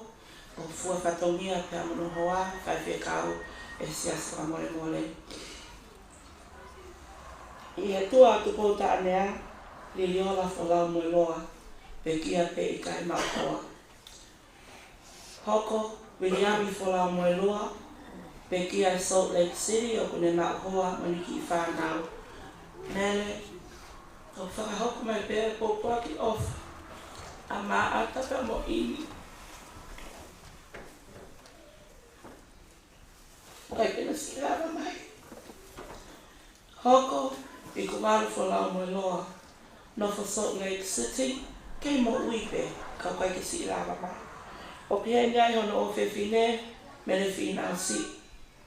o fua whatongia pea mono hoa, whaiwhekau, e siasi wa mole mole. I he tua tupo ta anea, liliola folau mo loa. Pe kia pe i kai maukoa. Hoko, Williami folau mo loa, pe kia i Salt Lake City o kune maukoa maniki i whanau. Mele, o whakahoko mai pe ko puaki off. A maa ataka mo ini. Kai kena silava mai. Hoko, i kumaru folau mo loa, no for Salt Lake City, kei mo uipe, ka kai ke si lava mai. O pia ngai hono o whewhine, me le whinau si.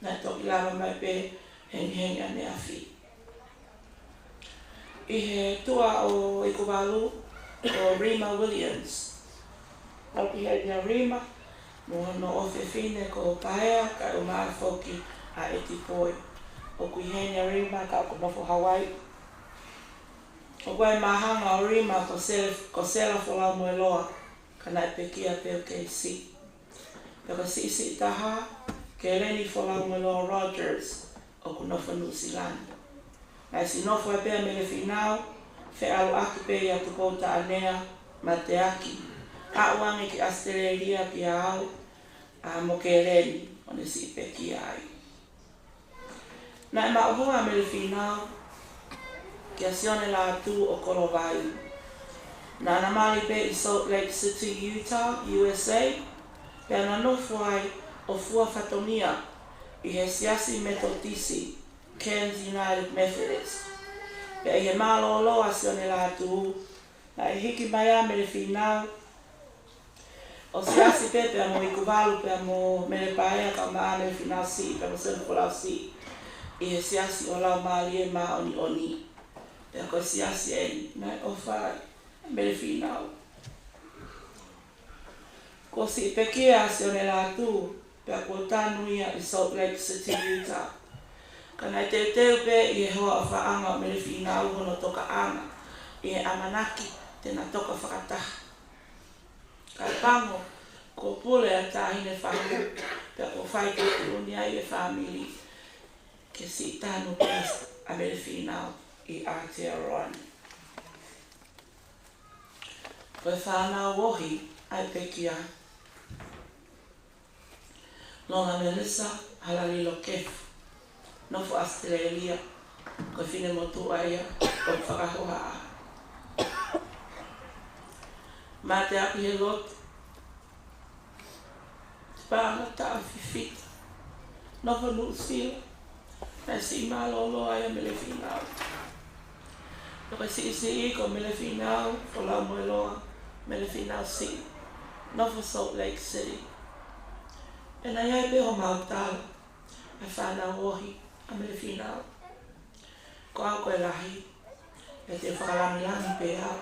Nai toki lava mai pe, hengi ane a whi. I he tua o Ikuwalu, o Rima Williams. Au pia ngai Rima, mo hono o whewhine ko Pahea, ka o maa whoki a Etipoi. O kui hengi Rima, ka o nofo Hawaii. O koe mahanga o Rima ko sela folau mo loa, ka nai pe kia pe o kei si. Peka si taha, ke reni folau mo loa Rogers, o ku nofo New Zealand. Nai si nofo e pea mele whinau, fe alu aki pe ia tukou ta anea, ma te aki. A uangi ki Australia ki au, a mo ke reni, o ne si pe kia ai. Nai ma uhua mele whinau, kia sione la tu o Kolovai. Na namali pe i Salt Lake City, Utah, USA, pe ana nofu ai o fua whatomia i he siasi metodisi, Cairns United Methodist. Pe i he malo loa sione la tu, na i hiki mai a mele whinau, o siasi pe pe amo Ikuwalu pe amo mele paea ka maa mele whinau si, pe amo senu kolau si, i he siasi o lau maali e maa oni oni. Pea koe siasi e nai o whai, mele whinau. Ko si pekia se o ne la tu, pea ko tanu ia i Salt Lake City, Utah. Ka nai te teu pe i e hoa o whaanga o mele whinau hono toka anga, i e amanaki tena toka whakataha. Ka pango, ko pule a tahine whangu, pea ko whai ke unia i e whamili, ke si tanu pe a mele whinau. I Aotearoa. Koe whanau wohi ai pekia. Longa Melissa halalilo kefu. Nofu Australia. Koe whine motu aia. Koe whakahoa a. Mā te api he lotu. Te pāna taa whiwhita. Nofu Nusfila. Nai si mālolo aia mele whinau. Koe si ko mele whinau, folau mo loa, mele whinau si. Nofo Salt Lake City. E nai ai pe ho mautala, e whanau ohi, a mele whinau. ko au ko lahi e te whakalangi pe au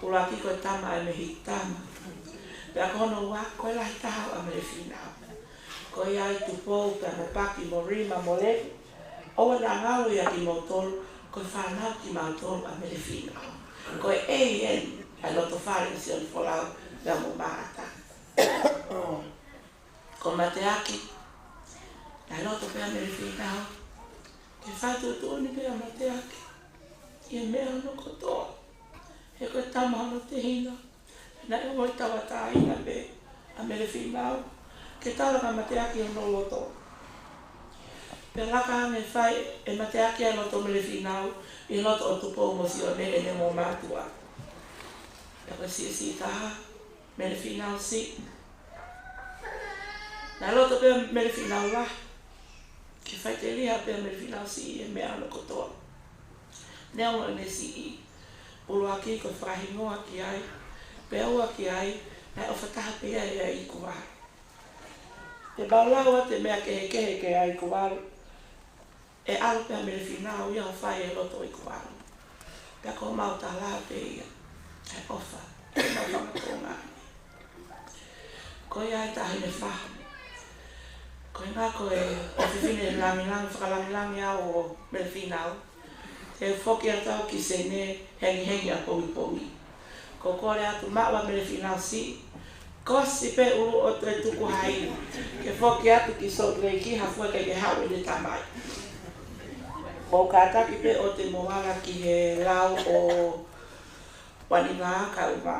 ula ki ko tama e me hitama pe a kono wa ko lahi taha a me le finau ko ia i tupo pe a paki mo rima mo le o na ngalo ia ki mo tolu ko whanau ki mau tolu a me le finau ko e a loto whare si on folau pe a mo maata ko mateaki a loto pe a me le finau ke whatu tuoni pe a mateaki i e mea no kotoa he koe tamahano te hina na e moi tawata ina pe a me le finau ke talanga mateaki o no loto pe laka me whai e mateaki a loto me le finau i loto o tupo mo si o nene ne mo mātua e koe si taha me le finau si na loto pe me le finau la ke whai te liha pe me le finau si e mea no kotoa ne o ne si i ulu aki ko whahingoa ki ai pe aua ki ai na o whataha pe ai i kuwaha te baulaua te mea ke ai kuwaru e alu pe a me le finau ia o whai e loto i kuwaru pe a ko mau tala pe ia e ofa e mau whamatonga ko ia e tahi me whaha ko ngā ko e o whiwhine langilangi whakalangilangi au o me le finau te whoki atau ki se ne hengi a pomi ko kore atu maua me le finau si kosi pe ulu o te tuku hai ke whoki atu ki Salt Lake hafua ke hau i le tamai o ka taki pe o te moanga ki he lau o waninga ka uma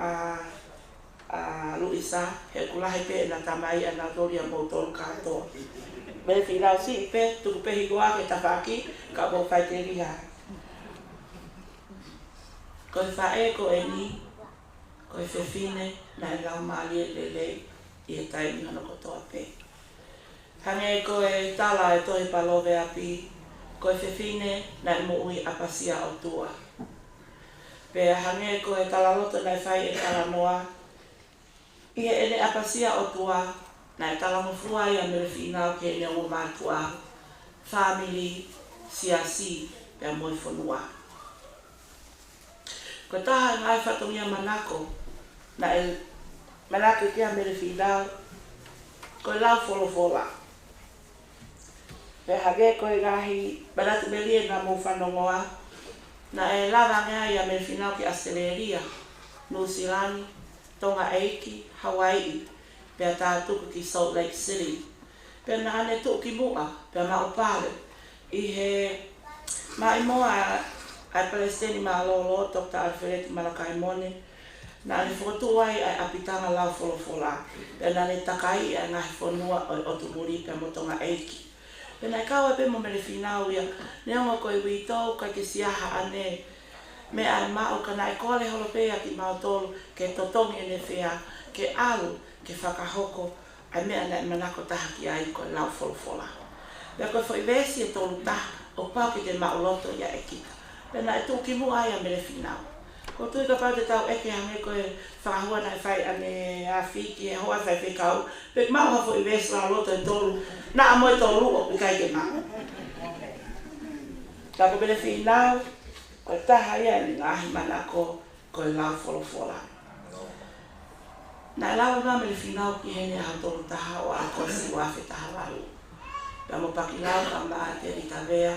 a Luisa he kulahi pe na tamai ana tori a motol katoa me le finau si pe tuku pe higoa ke tawhaki ka mo whai te riha ko e whae ko e ni ko e whiwhine na e lau maali e lele i e taimi hono kotoa pe. Hange ko e tala e tohi palove api, ko e whiwhine na e muui apasia o tua. Pe hange ko e tala loto na e whai e tala noa, i e ene apasia o tua, na e tala mofua i a mere whinau ke ene o mātua, family, siasi, pe a moe whanua. Ko taha ngai whatongia manako, na e manako kia mere whinau, ko e lau wholofola. Pe hage ko e gahi, manatu melie na mo whanongoa, na e lawa ngā i a mere whinau ki Australia, New Zealand, Tonga Eiki, Hawaii, pe a tātuku ki Salt Lake City. Pe na ane tuku ki mua, pe a maupale, i he maimoa ai Palestini malolo Dr. Alfred Malakaimone na ni foto ai apitanga lau folofola pe na ni takai ai ngahi fonua o tumuri pe motonga eiki pe na kawa pe mo mele finau ia ne ngo ko i wito ka ke siaha ane me ai ma o kana e kole holope ki mautolo ke totongi ene fea ke alu ke whakahoko ai me ana manako taha ki ai ko lau folofola pe ko foi vesi e tolu taha o pau ki te mauloto ia ekita pena e tuki mua ai a mere finau. Ko tui ka pau te tau eke hange ko e whakahua na e whai ane a whiki e hoa whai whikau. Pek mau hafo i wesi la loto e tolu, na a moe tolu o pikai ke mau. Ka ko mere finau, ko e taha ia ni ngahi mana ko e lau wholofola. Na e lau ngā mere finau ki hene a tolu taha o a kosi wafe taha walu. Ka mo paki lau ka maa te rita vea,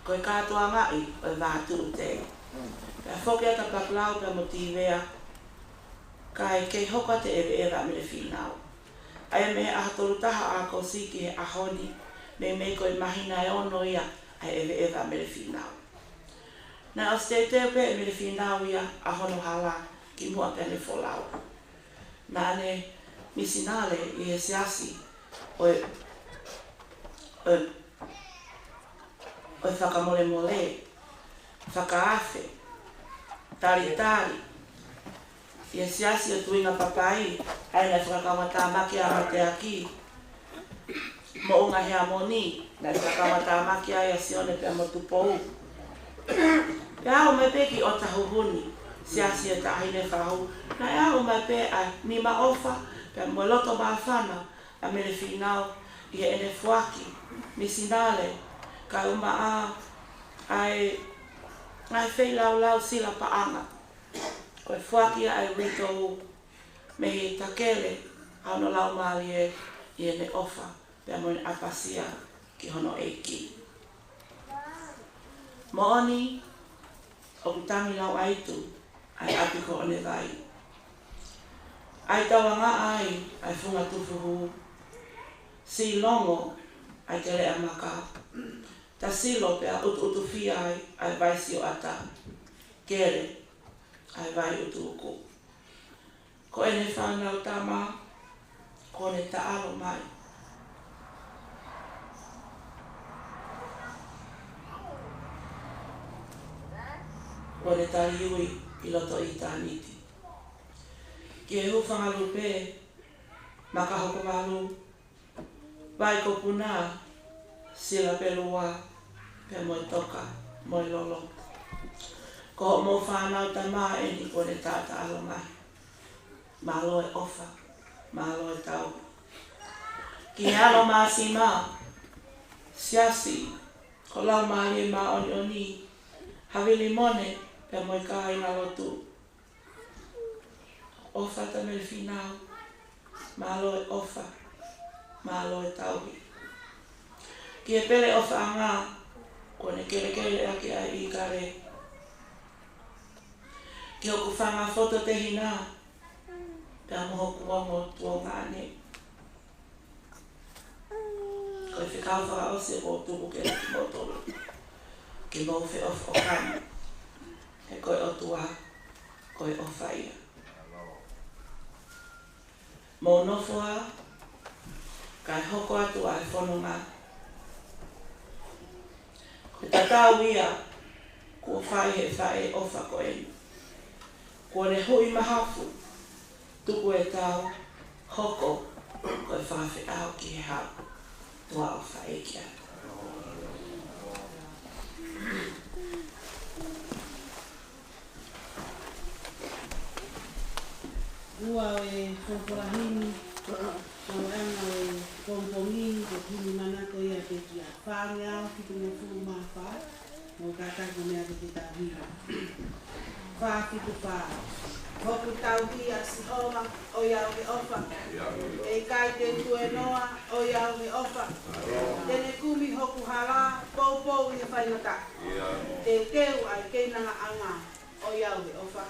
ko e katoa ngai o e vātu te. Pea whoke ata paklau pea mo tīwea, ka e kei hoka te ewe ewa me le whinau. Ai me a tolu taha a ko siki e ahoni, me ko e mahina e ono ia a ewe ewa me le whinau. Na o ste teo pe me le whinau ia a hono hala ki mua pene wholau. Na ane misinale i e siasi o e whakamole mole, whakaafe, tari, i e siasi o tuinga papai, ai na whakawata maki a mate aki, mo unga hea moni, na whakawata maki a sione pe a motupou. Pea o mai peki o tahuhuni, siasi o tahine whahu, na ea o mai pe a ni maofa, pe a mo loto maafana, a mele whinau, i e ene fuaki, misinale, ka uma a ai whei lau sila paanga. Koe whaki ai rito me he takele au no lau maali e ne ofa pia mo ni apasia ki hono eiki. Mooni o kutangi lau aitu ai apiko o ne vai. Ai tawanga ai whunga tufuhu. Si longo ai te rea maka. Ta silo pia utu fia ai vai si o ata. Kere ai vai utu uku. Ko ene whanau tama, ko ne taalo mai. Ko ne tariui i loto i tāniti. Ki e hufanga lupe, maka hoko malu, vai ko puna, sila pelua, pe moi toka, moi lolo. Ko mo whanau tama e ni ko ne tata alo mai. Malo e ofa, malo e tau. Ki alo maasi ma, siasi, ko lau mai e ma oni, havili mone, pe moi kai na lotu. Ofa ta me finau, malo e ofa, malo e tauhi. Ki e pele ofa anga, ko ne kele aki a i kare. Ki o kufanga foto te hina, te amoho kuongo tuo ngane. Ko e whikau whaka ose o tuku ke ki motoro. Ki mau whi ofa o kani. E koe o tua, koe o whaia. Mō nofua, kai hoko atu ai whanonga. Ko tatau ia, kua whai he whae ofa ko enu. Kua ne hui mahafu, tuku e tau, hoko, koe whawhi au ki he hau, tua o whae ki atu. Ua e whangporahini, whauranga e kompongini, ko tini manako ia te kia whange au, ki te mōwhu maa whae, mō kātako mea te tāwira. Whāwhitu whāe. Hoku tauhia si oma, o iau he ofa. E kai te tue noa, o iau he ofa. Tene kumi hoku hala, pou i he whainata. Te teu ai keinanga anga, o iau he ofa.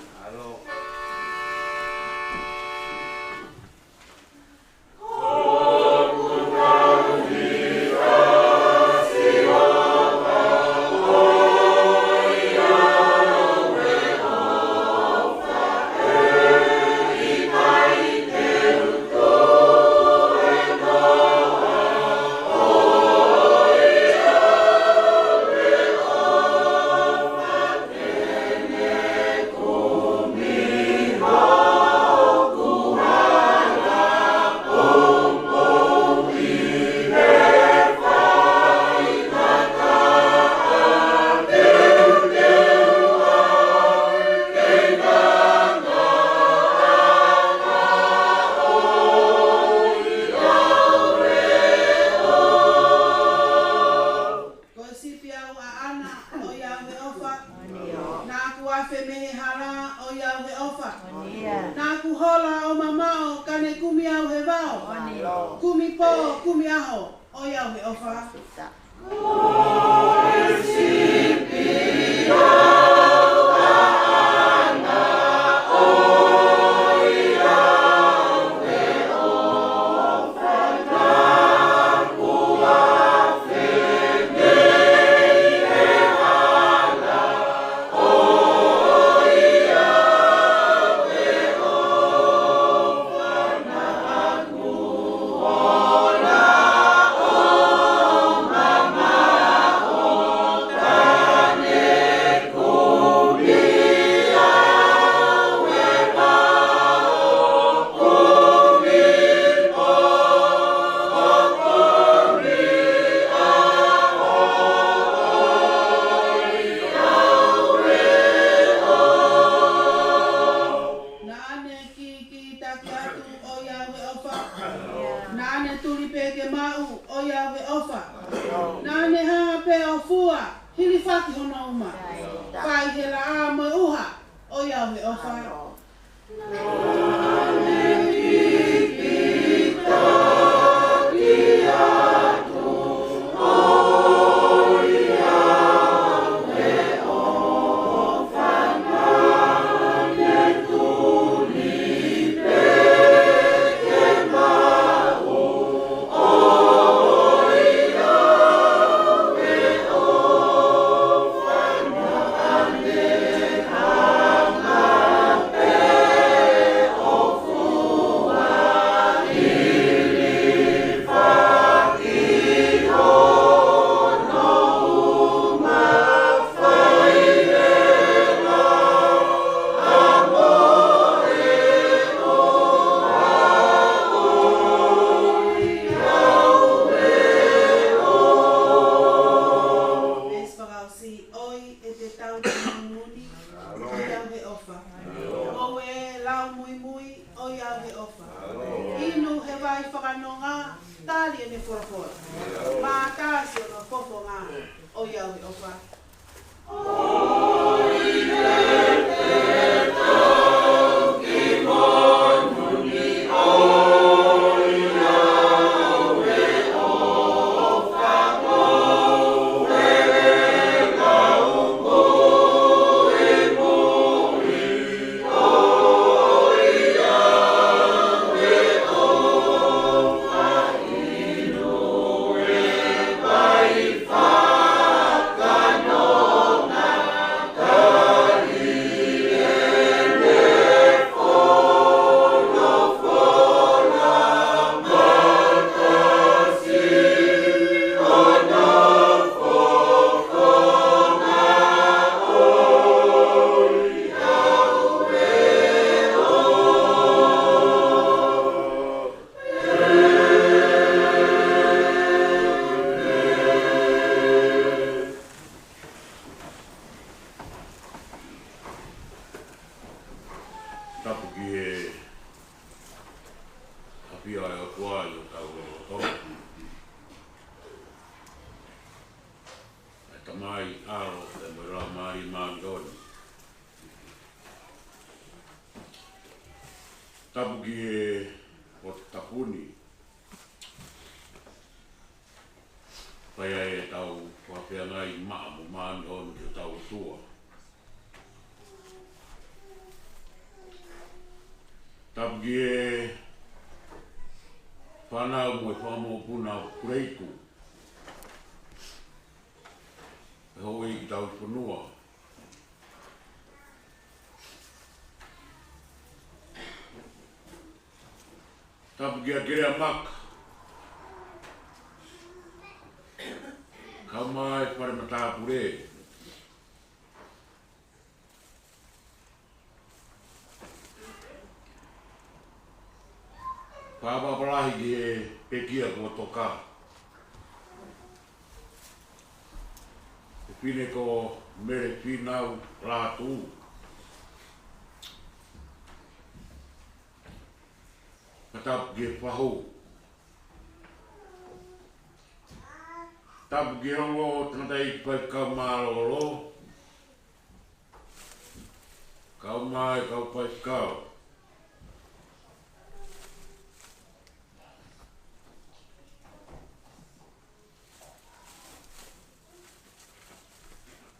ai he la a mo uha. O ia he ofa.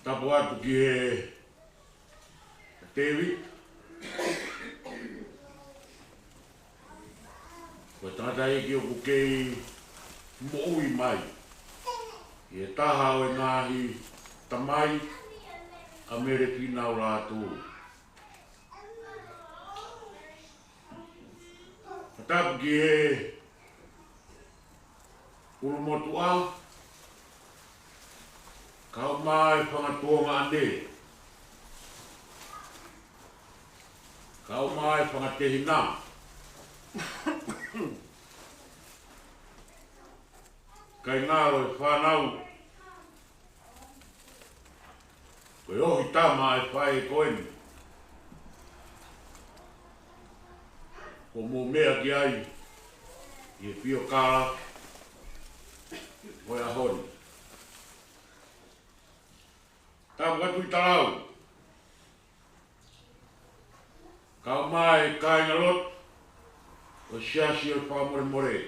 Tapu atu ki he tewi. Ko tangata ki o kukei moui mai. I e taha o e ngahi tamai a mere pina o rātu. Tapu ki he urumotu au. Kau mai whangatonga ane. Kau mai whangatehina. Kai ngaro e whanau. Koe ohi tama e whae koeni. Ko mō mea ki ai. I e pio kāra. Koe a honi. Tāpu katu I tarau, Kau mai kai ngalot. O siasi o whakamore more.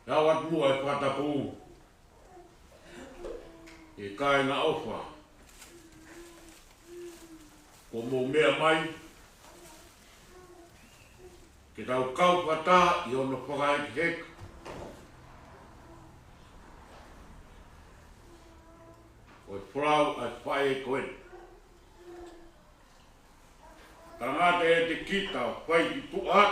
Tawat mua e whatapu. E kai na ofa. Ko mo mea mai. Ke tau kau whata i ono whakaek hek. O e whrau ai whae e koen. Tangata e te kita whai ki puat.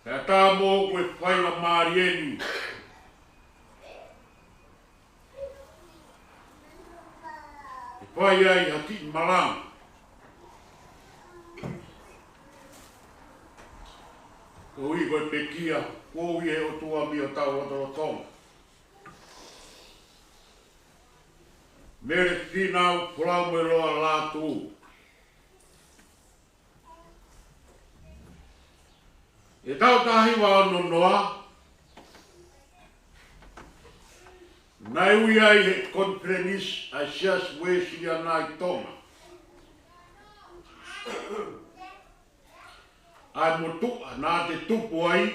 Hea tā mō koe whai na Marieni. E whai ai hati marang. Ko i koe pekia, ko i e o tua mi o tau o tonga. Mere whinau pulau me roa lātu. E tau tahi wa ono noa. Nai ui ai he konprenis a sias wesi anai tonga. Ai motu nā te tupu ai.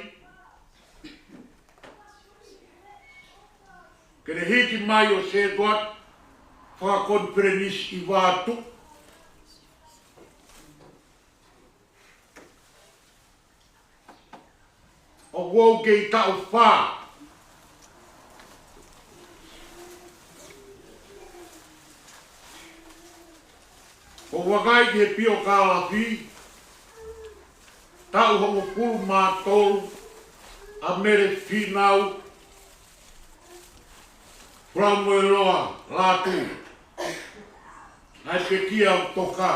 Kere hiki mai o se tuat. Whakakonprenis i wātu. O wau kei tau whā. O wakai ki he pio kālafi. Tau hongo pulu mātou. A mere whinau. Whamoe roa lātu. Ai pekia o toka.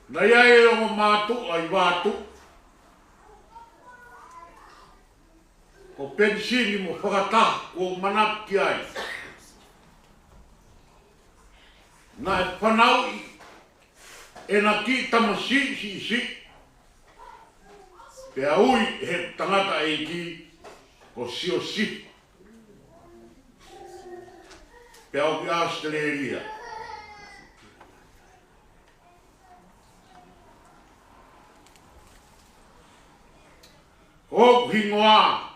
Nai ai e o mātu ai wātu. Ko pensini mo whakata o manaki ai. Nai whanau i. E na ki tamasi. Pea ui he tangata e ki. O si. Pea o ki Australia. O hingoa.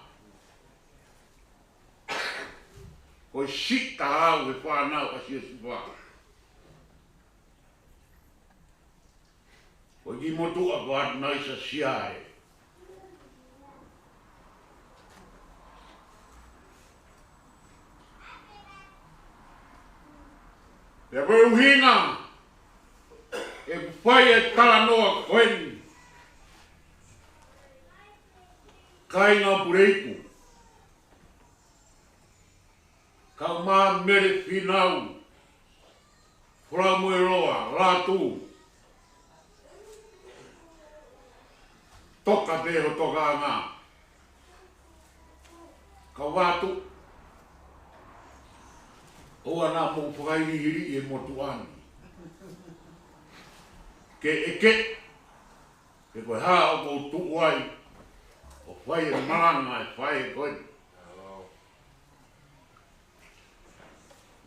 O sita au e whanau a si wha. O ki motu a wāt naisa siae. Pea koe uhinga, e whai e talanoa koeni. Kai ngā pureiku. Kau mā mere whinau. Whamoe roa, lātu. Toka te ho toka ngā. Kau wātu. Oa nā mō whakairihiri e motu ani. Ke eke. Ke koe hā o kou tuku ai. O whai e maranga e whai e koe.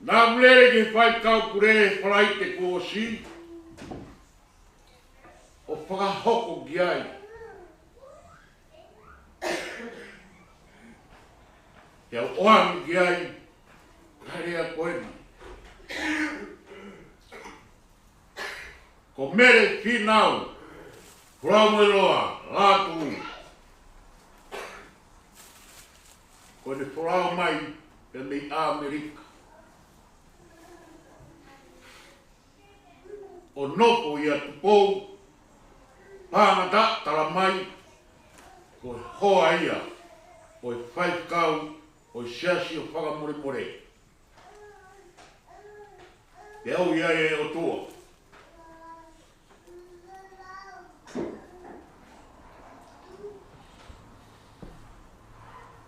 Nā mlere ke whai kau kure e wharai te kōsi. O whakahoko ki ai. Te au oami ki ai. Karea koeni. Ko mere whinau. Whamoe roa, lātu. Ko ne whorao mai pe mei Amerika. O noko i atu pou. Pāngata tala mai. Ko hoa ia. O i whaikau. O i siasi o whakamore. Te au ia e o tua.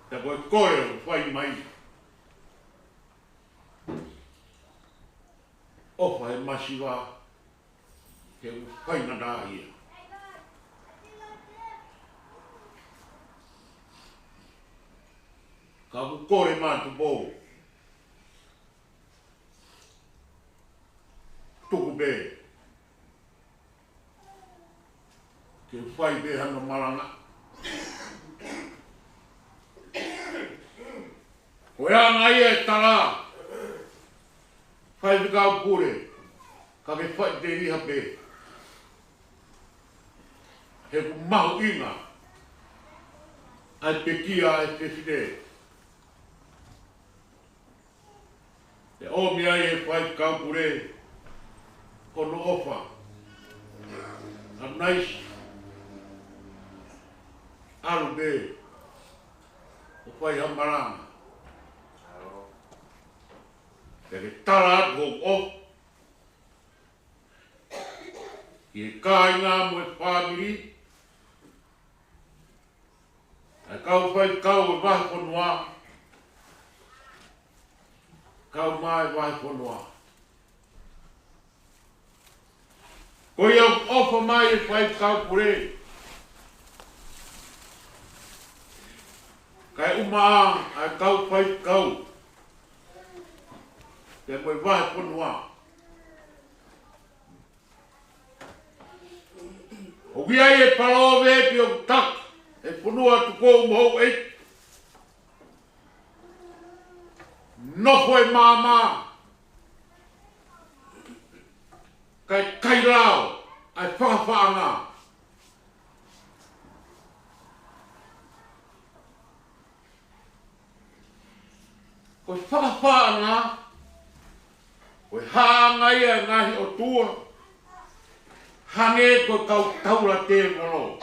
Te koe koe o whai mai. O whai masiwa. Te whai na nā ia. Ka ku kore mātu pō. Tuku bē. Ke whai bē hanga maranga. Ko ea ngai e tara. Whai wikau kure. Ka ke whai te riha bē. He ku mahu inga. Ai pe kia ai pe whine. Te omi ai e whai wikau kure. Kono ofa. A nice. Alu bē. O whai hamaranga. Te tara atu o off. I e kāi ngā mo e whāmiri. Ai kau whai kau e wahi whanua. Kau mai wahi whanua. Ko iau ofa mai e whai kau pure. Kai umaa ai kau whai kau. Te koe wahi whanua. O wia e parowe pio tak. E whanua tu kou mohou e. Nofo e māma. Kai kai rao. Ai whakawhaanga. Koe whakawhaanga. Koe hānga ia ngahi o tua. Hange koe kau taura te moro.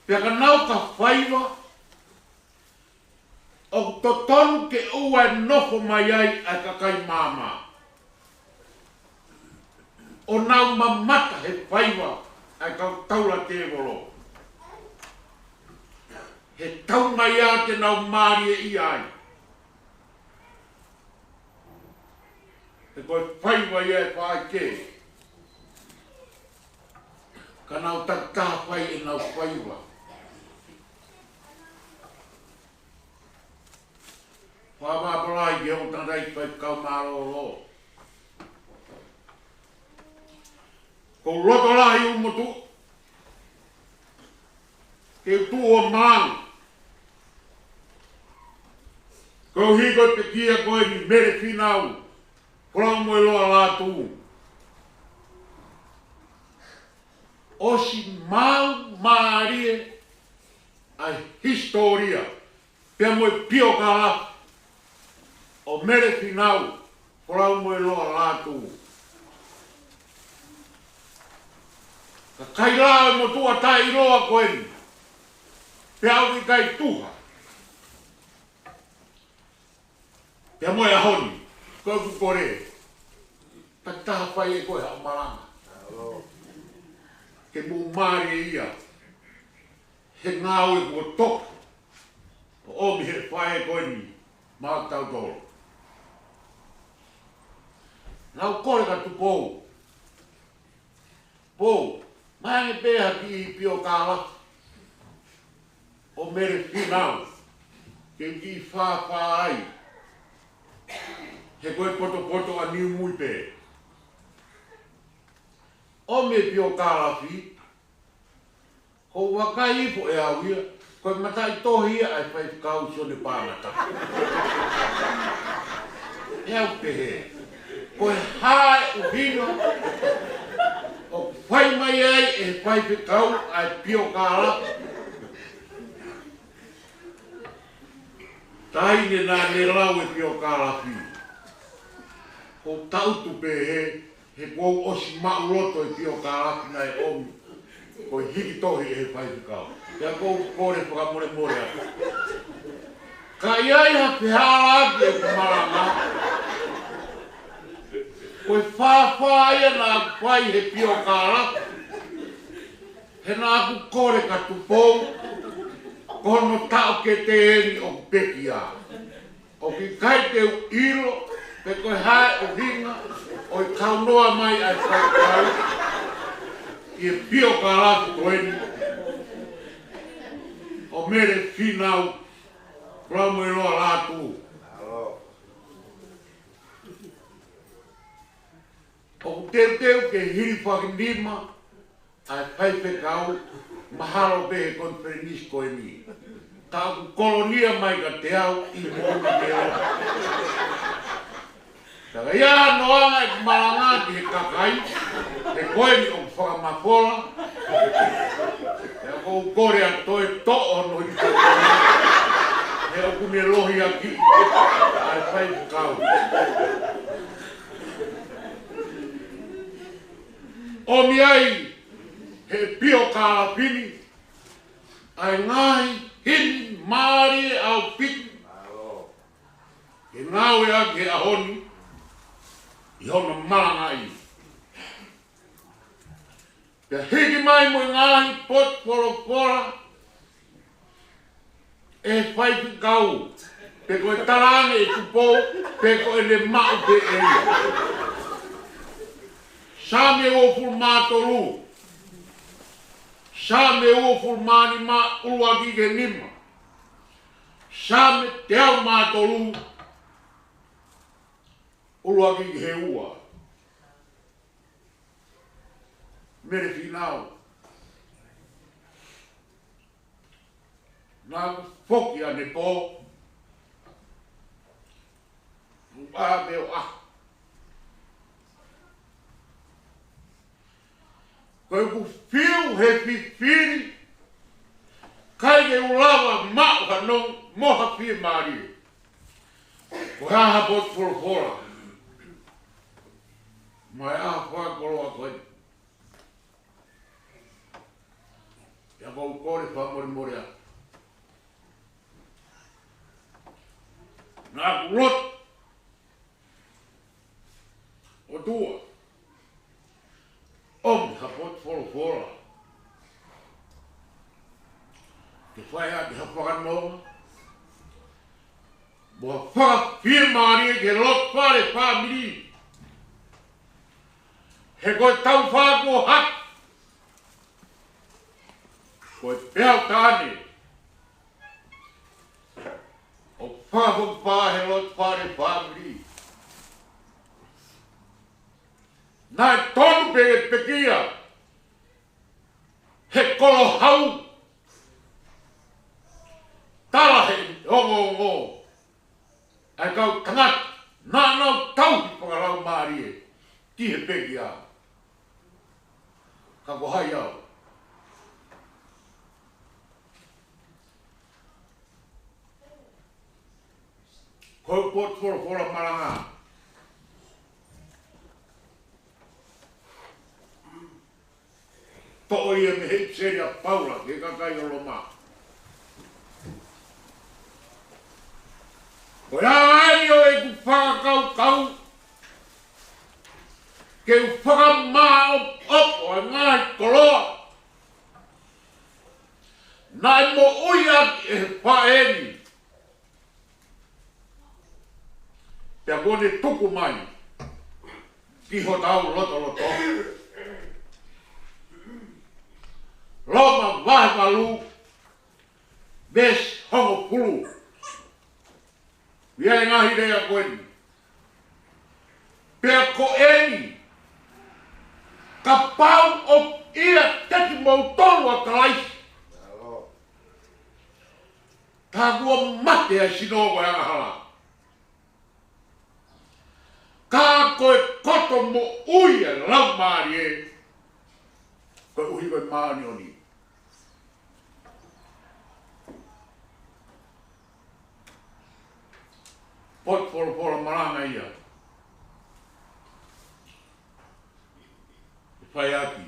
Pea ka nau ka whaiwa. O to tonu ke ua e nofo mai ai ai ka kai māma. O nau mamata he whaiwa ai kau taura te moro. He tau mai a te nau māri e i ai. He koe whaiwa ia e whaai ke. Ka nau tata whai e nau whaiwa. Whaamaparai e o tātai whai kau māro lo. Ko roto lahi umotu. Ke tu o māngu. Ko hiko te kia koe ni mere whinau. Korau moe loa lātu. Osi mau maarie ai historia. Pea moe pio kala. O mere whinau. Korau moe loa lātu. Ka kai rao e mo tua tai roa koe ni. Pea au ki kai tuha. Pea moe a honi. Koe ku kore. Tataha whai e koe hao maranga. Ke mō māre ia. He ngāo e kua toku. O omi he whai e koe ni. Mao tau toro. Nau kore ka tu pou. Pou. Maange pēha ki i pio kāla. O mere whinau. Ke ki whāwhā ai. He koe poto a niu mui pē. O me pio kāla whi. Ko wakai ipo e awia. Koe matai tohia ai whai kau sione pāngata. E au pehe. Koe hae uhino. O whai mai ai e whai kau ai pio kāla. Taine nā ne lau e pio kāla whi. Ko tautu pehe. He kou osi mauroto e pio kāla whi nai omi. Ko hiki tohi e whai kau. Pea kou kore whakamore more atu. Ka iai ha whihara ake e kumaranga. Koe whāwhāia nā whai he pio kāla. He nā ku kore ka tupou. Kono tau ke te eni o pekia. O ki kai te iro. Pe koe hae o hinga. O i kaunoa mai ai whai kau. I e pio kāla ku koeni. O mere whinau Ramo e loa lātu. O teu ke hiri whakinima, ai whaipe kau, mahalo pe he konferenis koe ni. Ka kolonia mai ka te au i mōna te o. Taka ia noanga e maranga ki he kakai, he koe ni o whakamafola, e kou kore a toi to'o no i te he o kune lohi aki, ai whaipe kau. O miai, he pio kāpini, ai ngai hini maari au piki. He ngāwe ake a honi, i hona maranga i. Te hiki mai mo ngai pot pora, e whaipi kau, pe koe tarange e kupo, pe koe le mau pe e ia. Same o fulmatoru. Same o fulmani ma uruagi ke nima. Same te au matoru. Uruagi ke he ua. Mere finau. Nā whoki ane pō. Ua meo ah. Koe ku whiu he whiwhiri, kai ke ulawa mau hanong moha whie maari. Ko haha pot whora. Mai aha whakoroa koe. Ia kou kore whamori morea. Nā kurot. O tua. Ha pot fora. Ke whai a te hapakanoa. Boa whakawhia maari ke lot whare whamiri. He koe tau whako hak. Koe peau tāne. O whakawhaka he lot whare whamiri. Nai tonu pe pekia. He kolo hau. Tala he ongo. Ai kau tangat. Nā nau tau ki whakarau maari e. Ki he pekia. Ka ko hai au. Koe pot fora maranga. To'o ia me hei seria paula ke kakai o loma. Ko ia ai o e ku whakakau. Ke u whakamaa op o ngai koloa. Nai mo uia e whaeni. Pea kone tuku mai. Ki ho tau loto. Roma valu bes hongo pulu. Ia ngahi rea koeni. Pea ko eni. Ka pau o ia teki mautolu a kalaisi. Tā kua mate a sinogo e angahala. Kā koe koto mo uia lau maari e. Koe uhi koe maani oni. Pot fora maranga ia. Whai aki.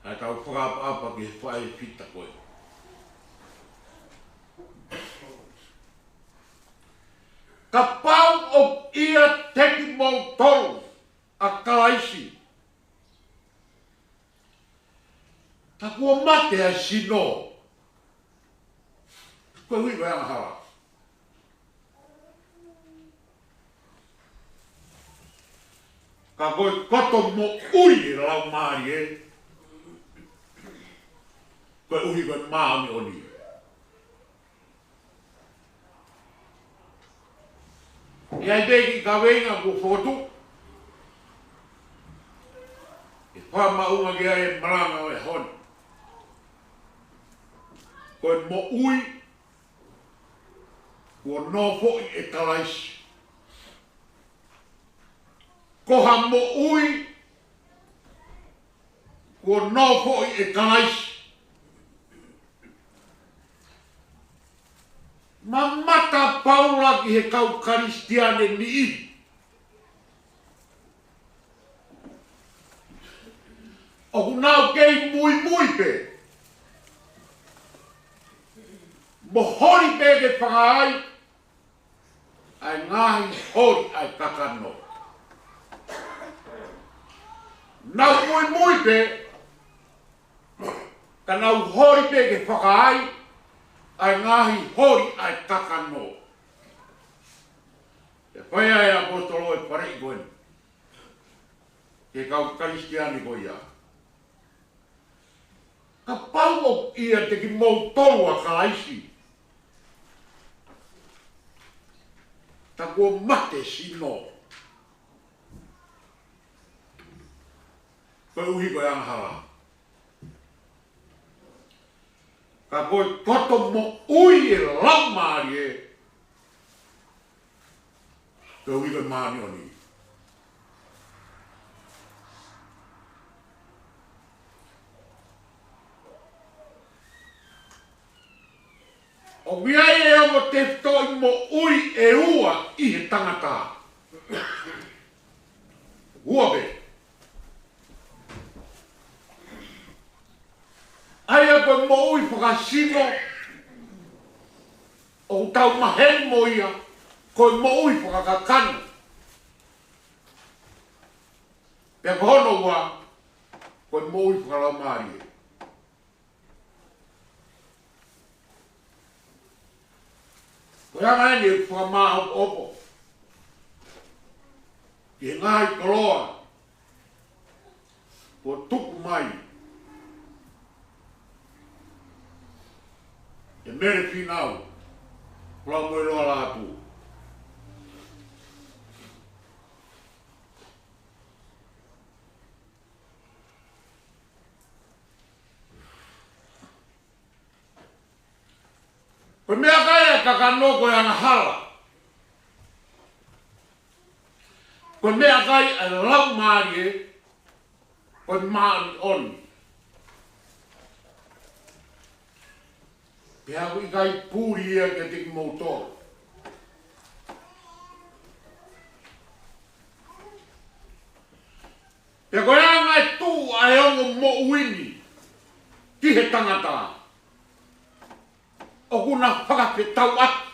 Ai tau whakapa ki whai whita koe. Ka pau o ia teki mautolu a kalaisi. Ta kua mate a sino. Koe hui koe angahala. Ka koe koto mo ui lau maari e. Koe uhi koe maami oni. E ai deki ka wenga ko fotu. E whamaunga ki ai maranga o e hon. Ko e mo ui, ko no fo'i e talaisi. Ko ha mo ui, ko no fo'i e talaisi. Mamata paula ki he kau karistiane ni i. O kunau kei mui pe. Mo hori pe ke whakaai, ai ngahi hori ai kakano. Nau mui pe, ka nau hori pe ke whakaai, ai ngahi hori ai kakano. E whai ai apostolo e pare i koen. Ke kau karistiani ko ia. Ka pauo ia te ki mou tolu a kalaisi. Ta kua mate sino. Koe uhi koe anghala. Ka koe koto mo ui e lau maari e. Koe uhi koe maani oni. O miai e amo te toi mo ui e ua i he tangata. Ua be. Aia koe mo ui whakasino o tau mahen mo ia koe mo ui whakakakano. Pea kohono ua koe mo ui whakalau maari e. Koe anga ene e whakamaa opo. Ki he ngai koloa. Ko tuku mai. E mere finau. Plau moe loa lātu. Koe mea kai e kakano koe ana hala. Koe mea kai e lau maari e. Koe maari oni. Pea kui kai pūri ia ke tiki moutor. Pea koe anga e tū a e ongo mo uini. Ki he tangata. O kuna whakapetau atu.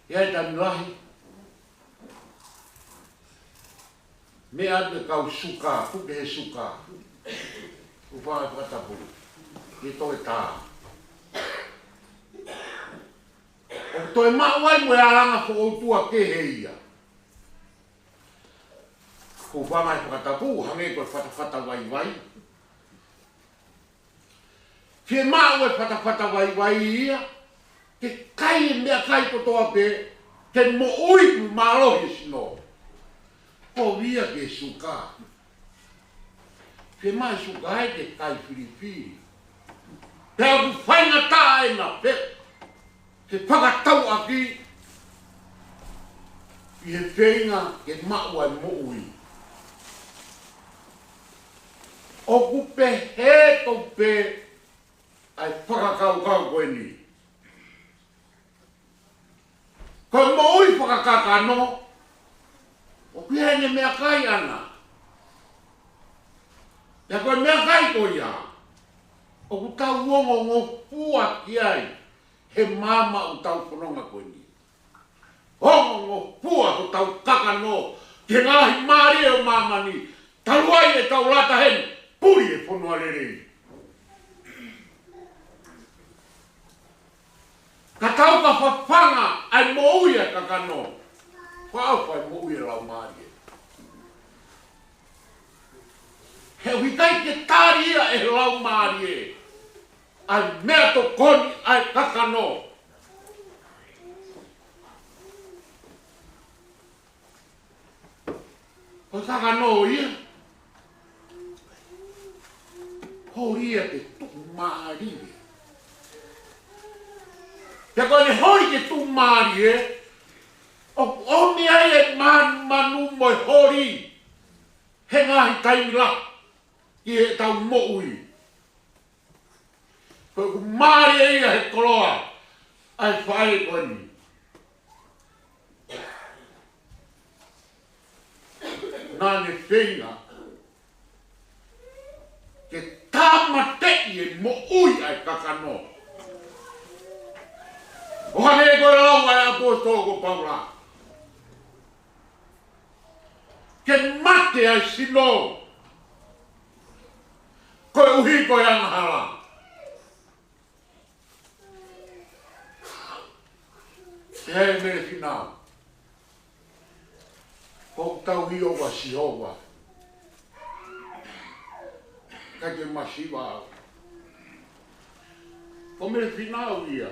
Iai tani lahi. Me ate kau suka, puke he suka. Uwhai whatapu. Ki toi tā. O toi mauai moe aranga whakautua ke he ia. Ko whangai whakatapu, hange koe whatawhata wai. Whie maa ue whatawhata wai ia, ke kai e mea kai kotoa pe, ke mo ui marohi sino. Ko via ke suka. Whie maa suka e ke kai whiriwhiri. Pea ku whainga tā e na pe, ke whakatau aki, i he whenga ke maa ue mo ui. O kupe he tope ai whakakau koe ni. Koe mo ui whakakakano, o kia hene mea kai ana. Ia koe mea kai ko ia, o ku tau uongo ngō pua ki ai, he mama o tau whanonga koe ni. Hongo ngō pua o tau kakano, ke ngahi maari o mama ni, taluai e tau lata hene, puri e whanua rerei. Ka tau ka whawhanga ai mo uia kakano. Whao whai mo uia lau maari e. He wikai ke tāria e lau maari e. ai mea to koni ai kakano. O kakano ia. Horia te tuku maari. Te koe hoi ke tu maari e. O mi ai e manu moi hori. He ngahi kaimila. I e tau moui. Koe ku maari e ia he koloa. Ai whae koni. Nāne whenga. Ke tāma te i e mo ui ai kakano. O hane koe lau ai apostolo ko Paula. Ke mate ai sino. Koe uhi koe angahala. Hei mere finau. Ko tau hio wa Sihova. Ka ke masiwa au. Ko mere finau ia.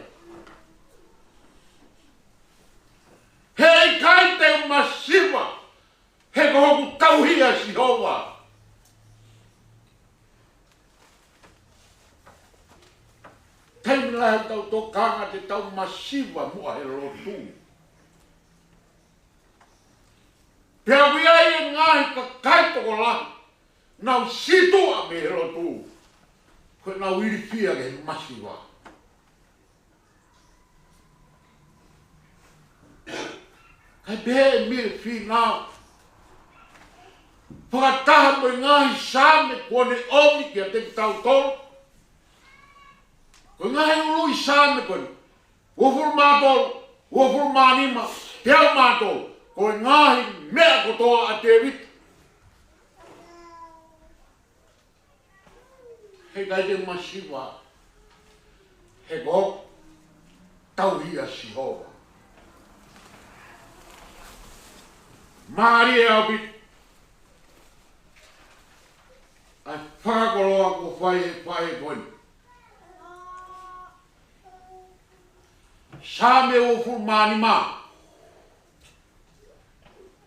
Hei kai te masiwa. He ko hoku tau hia Sihova. Taimi lahe tau tō kanga te tau masiwa mua he lotu. Pea wia e ngahi ka kai toko lahi. Nau situa me he lotu. Koe nau iri pia ke masiwa. Kai behe me fi nao. Whakataha mo ngahi sāme kone omi kia te tau tolo. Ko ngahi ului sāme kone. Wofuru mātolo, wofuru mānima, teo mātolo. Ko ngahi mea kotoa a te wita. He kai te masiwa. He ko tauhia Sihova. Māri e au bit. Ai whakakoloa ko whae koni. Sāme o fu mānima.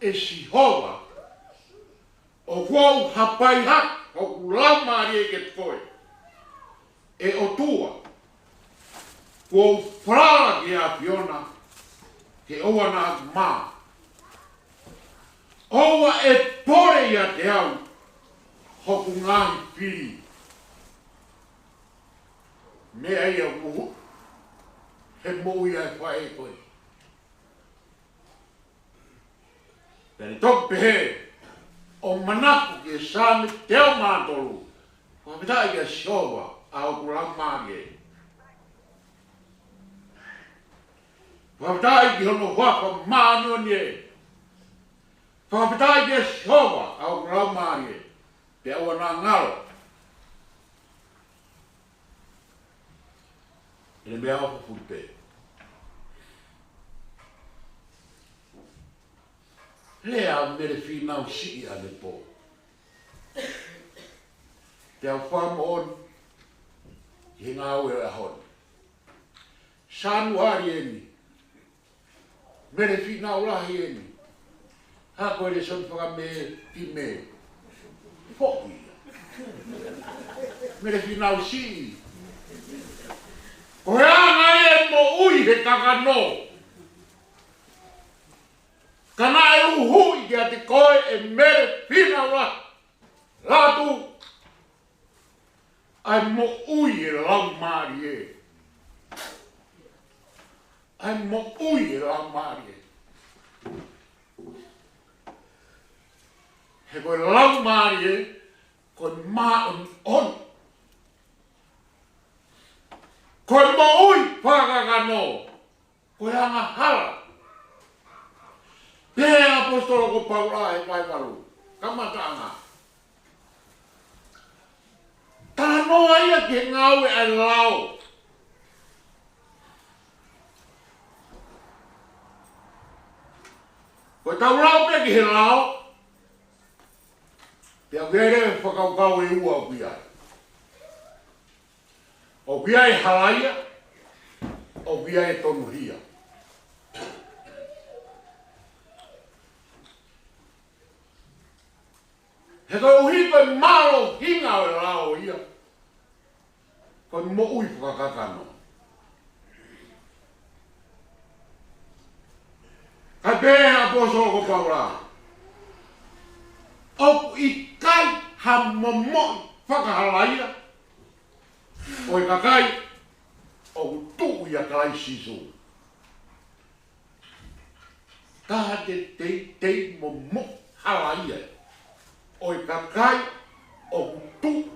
E Sihova. O wau hapai hak. O kulau māri e ke koe. E o tua. Ko whrala ke a Fiona. Ke oa na mā. Owa e pore ia te au. Hoku ngahi piri. Mea ia muhu. He mui ai whae koe. Pere tok pehe. O manaku ke sāme teo mātolu. Whapitai kia Sihova. A o kulang māge. Whapitai ki hono whaka mānio nie. Whapitai kia Sihova. A o kulang māge. Te awa nā ngaro. E mea hapa fupe. Lea mere whinau sii ane po. Te au whama on. He ngā ue a hon. Sānu hari eni. Mere whinau lahi eni. Hako ere son whaka me ti me. Poki. Mere whinau sii. Ko he anga e mo ui he kakano. Kana e uhui ki a te koe e mere whinau la. Latu. Ai mo ui e lau maari e. Ai mo ui e lau maari e. He koe lau maari e. Koe maa on. Koe mo ui whakakano. Koe anga hala. Pea apostolo ko Paula e waiwaru. Kamatanga. Tanoa ia ke ngawe ai lau. Koe tau lau pia ki he lau. Pea vere whakaukau e ua pia. O via e halaia, o via e tonuhia. He koe uhi koe malo hinga o rao ia. Koe mo ui whakakakano. Kai pēha poso ko paura. O i kai ha momo whakahalaia. O i kakai o tu ia kai sisu. Kaha te momo halaia. O i kakai o tu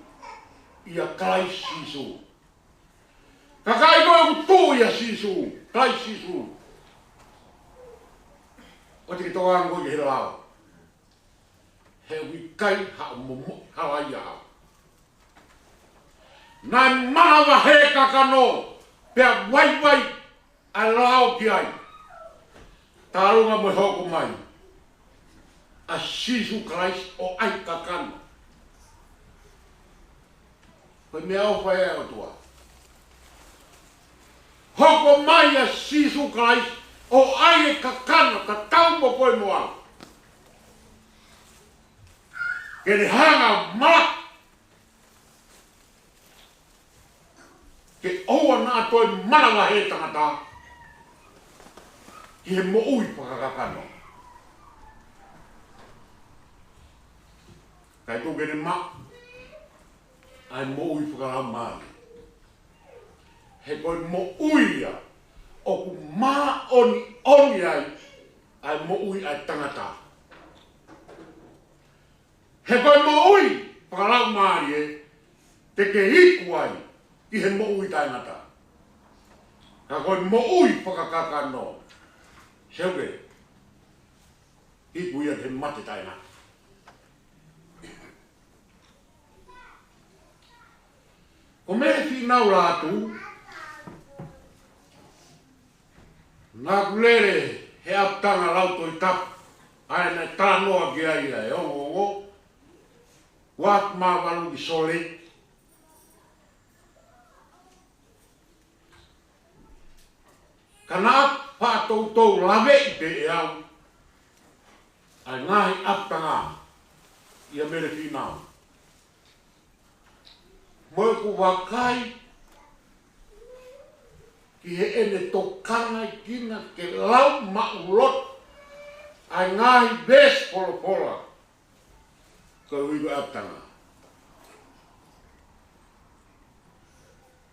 ia kai sisu. Kakai ko o tu ia sisu, kai sisu. O te toa ngo i rao. He ui kai ha momo halaia. Nai mahawa he kakano, pia wai a rao ki ai. Tarunga mo hoko mai. A sisu Christ o ai kakano. Koe mea o whae o tua. Hoko mai a sisu Christ o ai e kakano, ka tau mo koe mo au. Ke hanga malak. Ke oua nā toi manawa he tangata. Ki he mo ui whakakakano. Kai tō kene ma. Ai mo ui whakarau maari. He koe mo ui a. O ku maa oni ai. Ai mo ui ai tangata. He koe mo ui whakarau maari e. Te ke hiku ai. I he mo ui taingata. Ka koe mo ui whakakakano. Seuke. Hiku ia te mate taingata. Ko mea whinau rātu, nā kulere he aptanga lauto I tapu, ai nei tānoa ki ai ai, ongo, wāk mā waru ki sole, ka nā pātou lawe I te e au, ai ngāhi aptanga ia mere whinau. Moe ku wakai ki he ene tokana I kina ke lau maulot ai ngahi bes pola ko wigo aptanga.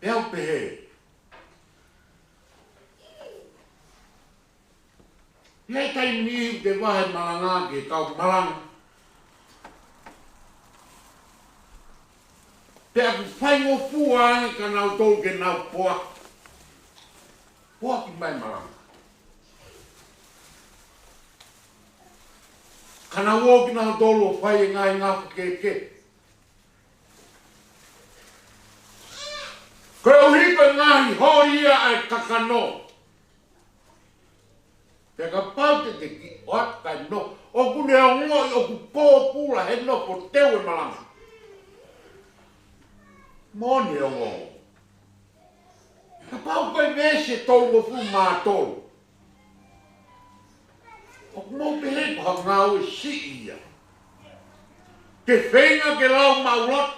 Peau pehe. Nei tai ni te wahe malanga ke kau malanga. Pea ku whaingo fua ane ka nau tolu ke nau poa. Poa ki mai maranga. Ka nau o ki nau tolu o whai e ngai ngafu ke. Koe uhipa ngahi horia ai kakano. Pea ka paute te ki oat kai no. O kune o ngoi o ku pō pūra he no po teu e maranga. Mone o ngō. Ka pau kai vese tau mo fu mātou. O mō pehe pa ngāu e si ia. Ke whenga ke lau maulot.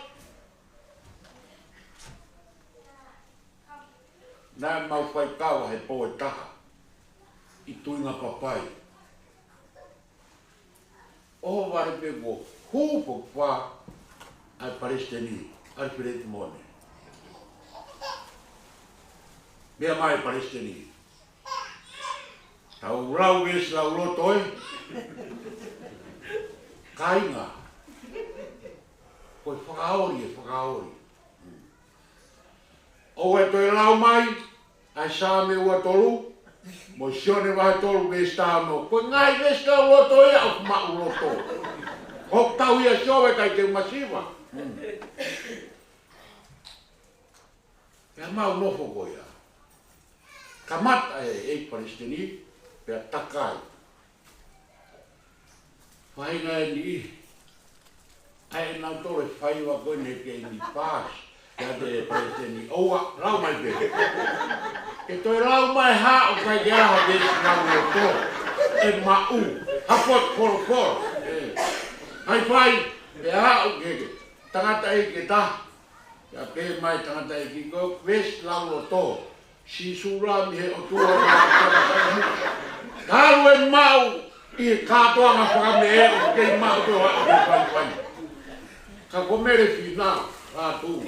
Nā mau whai kawa he pō e taha. I tuinga papai. O ware pe mo hūpo wha ai Palestini. Alfred Mone. Mea mai Palestini. Tau rau es lau lotoi. Kainga. Koe whakaori. O e toi lau mai, ai sā me ua tolu, mo sione vai tolu vesta no. Koe ngai vesta lotoi au ma'u loto. Hok tau ia siowe kai te masiva. Pea mau nofo koia. Ka mata e Palestini, pea takai. Whainga e ni. Ai nau tole whaiwa koe ne ke ni pās. Kia te paiteni. Oua, lau mai pe. E toi lau mai hao kai ke aha te lau o tō. E mau. Hapot koro. Hai pai, e hao ke tangata e ke ta. Kia pe mai tangata e ki ko ves lau o tō. Si sura mi he o tua na karu e mau i katoa na whakame e o kei mau toa o ke pai. Ka komere whina rātou.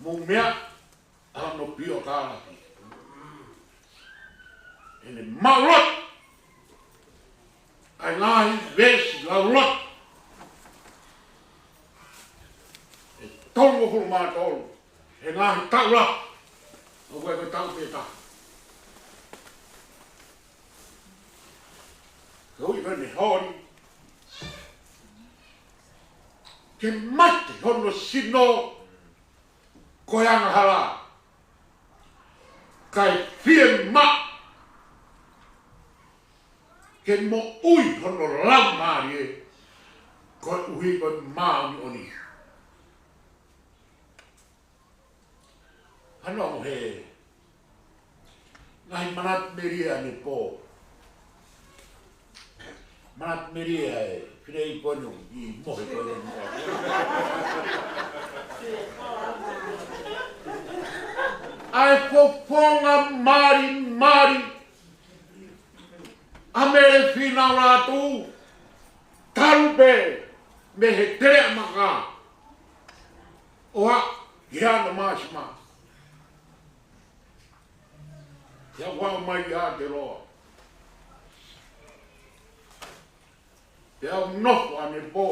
Mō mea ano pio kāraki. Ene maurot. Ai ngāhi vesi laurot. E tolu o hulu maa tolu. E ngāhi taura. O koe koe tau pētā. Hui vene hori. Ke mate hono sino koe anga hala. Kai fie ma. Ke mo ui hono lau maari e. Koe uhi koe maa ni oni. Hano mo he. Ngai manat meria ni po. Manat meria e. Pirei ponu i mohe koe ni mo. Ai poponga mari. Amere fina ratu. Tarupe. Me he tere maka. Oha. Hiana maashima. Ia wau mai a te roa. Ia nofo ane pō.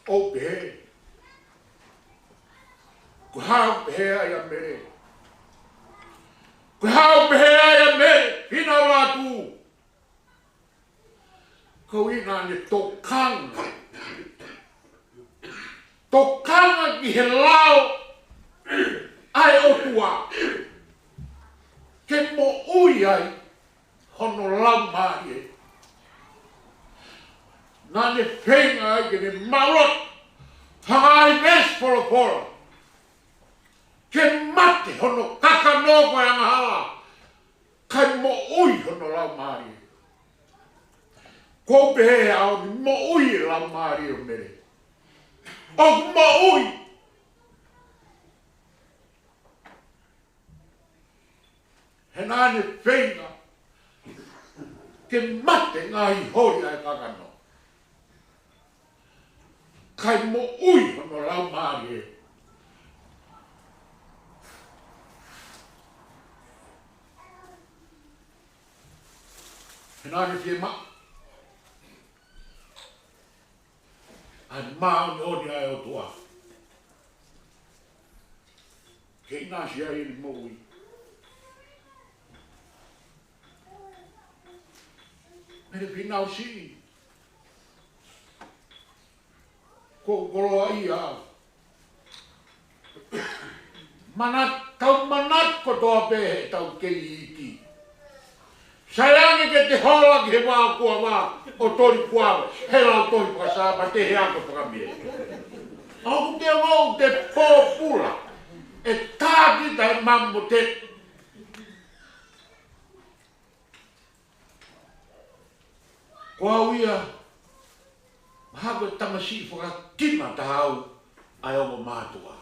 O pehe. Ko hao pehe ai a mere. Ko hao pehe ai a mere. Hina ratu. Ko ina ne tokanga. Tokanga ki he lao. Ai o tua. Ke mo ui ai, hono lau maari e. Nā ne whenga ai ke ne marot, hangai ves poro. Ke mate hono kakanoko e anga hala, kai mo ui hono lau maari e. Ko pehe au ni mo ui lau maari o mere. O mo ui! He nā ne whenga, ke mate ngā i hori ai kakano. Kai mo ui hono lau maari e. He nā ne whie ma. Ai maa ni hori ai o tua. Ke ina si ai ni mo ui. Mere pinau si. Ko koroa i a. Tau manat ko toa pehe tau kei iki. Sayangi ke te hola ki he waa kua waa o tori kuawe. He lau tori pakasapa te he ako pakamie. Au te wau te pōpula. E tāki tai mammo te. Ko au ia, mahako e tamasi whakakina tahau ai omo mātua.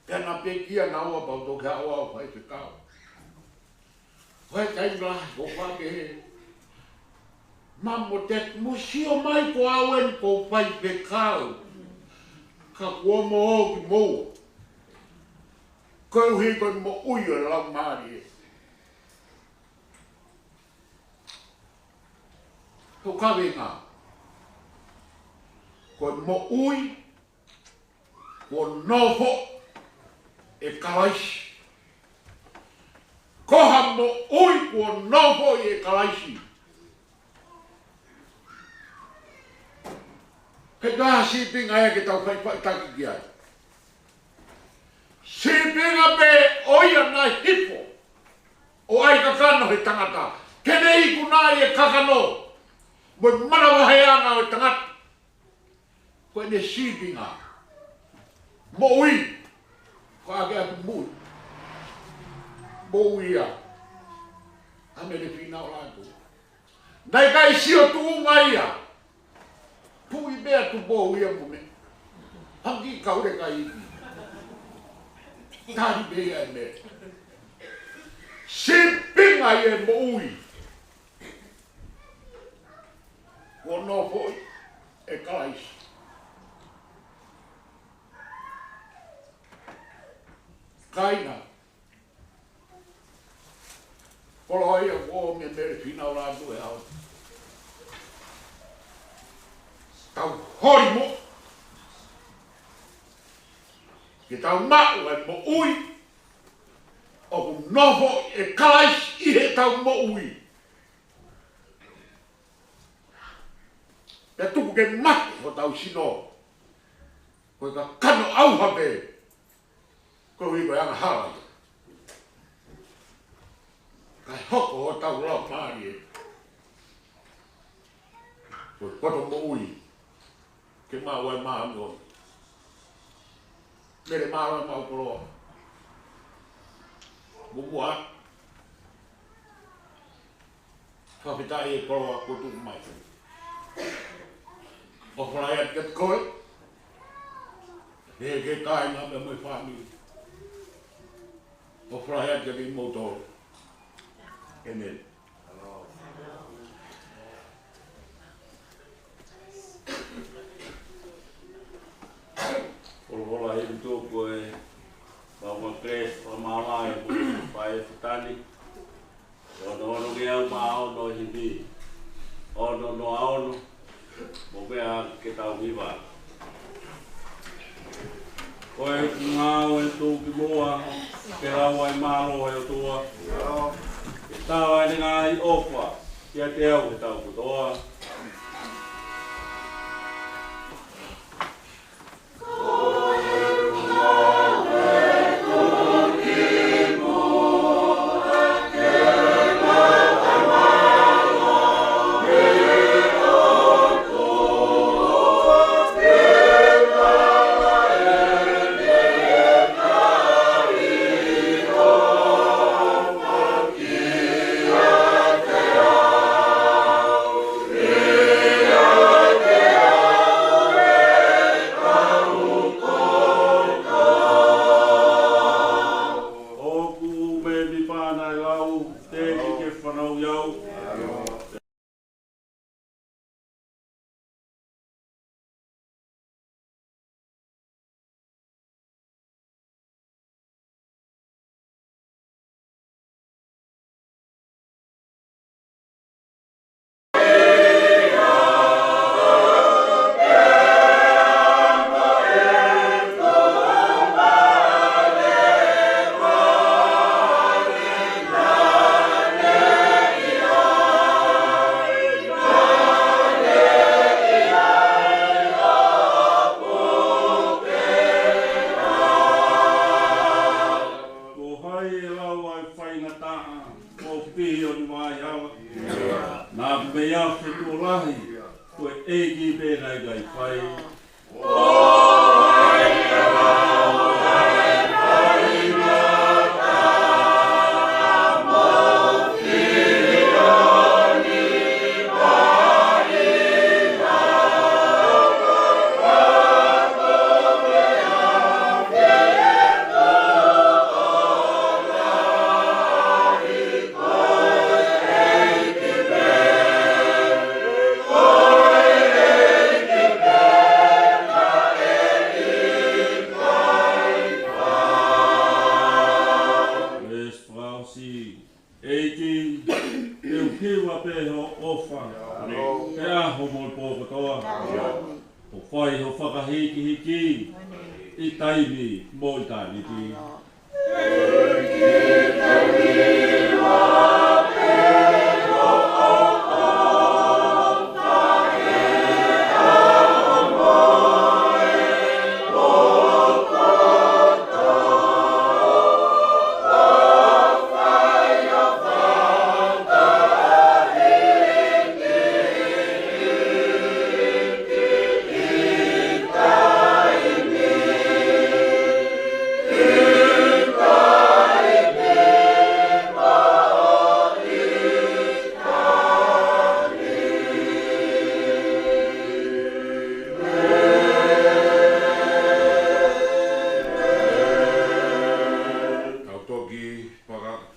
Tēnā pekia na ua pau tō kia oa o whai te kau. Whai kai mlahi ko whake he. Mamo te musio mai ko auen ko whai pe kau. Ka kua mo o ki moua. Kau hi koi mo ui o lau maari e. Ko kawe ngā. Ko mo ui, ko nofo, e kalaisi. Koha mo ui, ko nofo e kalaisi. He ngaha sipinga e ke tau whaipaki ki ai. Sipinga pe oia nai hifo. O ai kakano he tangata. Kene iku nai e kakano. Moi manawa he anga o tangata. Koe ne sipinga. Mo ui. Ko ake atu mui. Mo ui a. Ame le fina o lato. Nai kai sio tu ngai a. Pui bea tu mo ui a mume. Hangi kaure kai. Tari bea e me. Sipinga e mo ui. Ko no foi e kalais. Kaina. Polo ia o me mere fina o lato e au. Tau hoi mo. Ke tau mau e mo ui. O ku noho e kalais i he tau mo ui. Pe tuku ke mate ho tau sino. Koe ka kano au hape. Koe hui koe anga hala. Kai hoko ho tau lau maari e. Koe koto mo ui. Ke maa wai maa angon. Mere maa wai maa ukoloa. Bumua. Whapitai e koloa kutu mai. O whalai at ket koe. He ke kai ngā me mai whāmi. O whalai at ket i motor. Amen. Olola hiru tōku e Pāua Kres, Pāmaolai, Pāe Whetani. Ono ke au maono hindi. Ono no aono. Mo mea ke tau hiwa. Koe ngāo e tōki moa, ke raua e mālo e o tua. Ke tāwa e ngā i opa, kia te au e tau kutoa.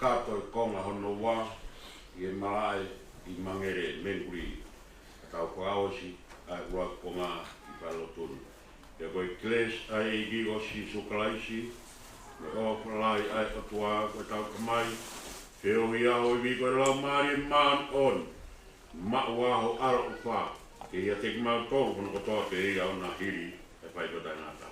kato e konga hono wā i e malae i mangere menguri. Tau kaosi ai ua konga i palotunu. E koe kles ai i gi osi sukalaisi, me o lai ai atua koe tau kamai, he o hi aho i vi koe lau maari maan on, ma uaho aro uwha, ke ia teki mau tōru kono kotoa ke ia o na hiri e pai ko tai ngata.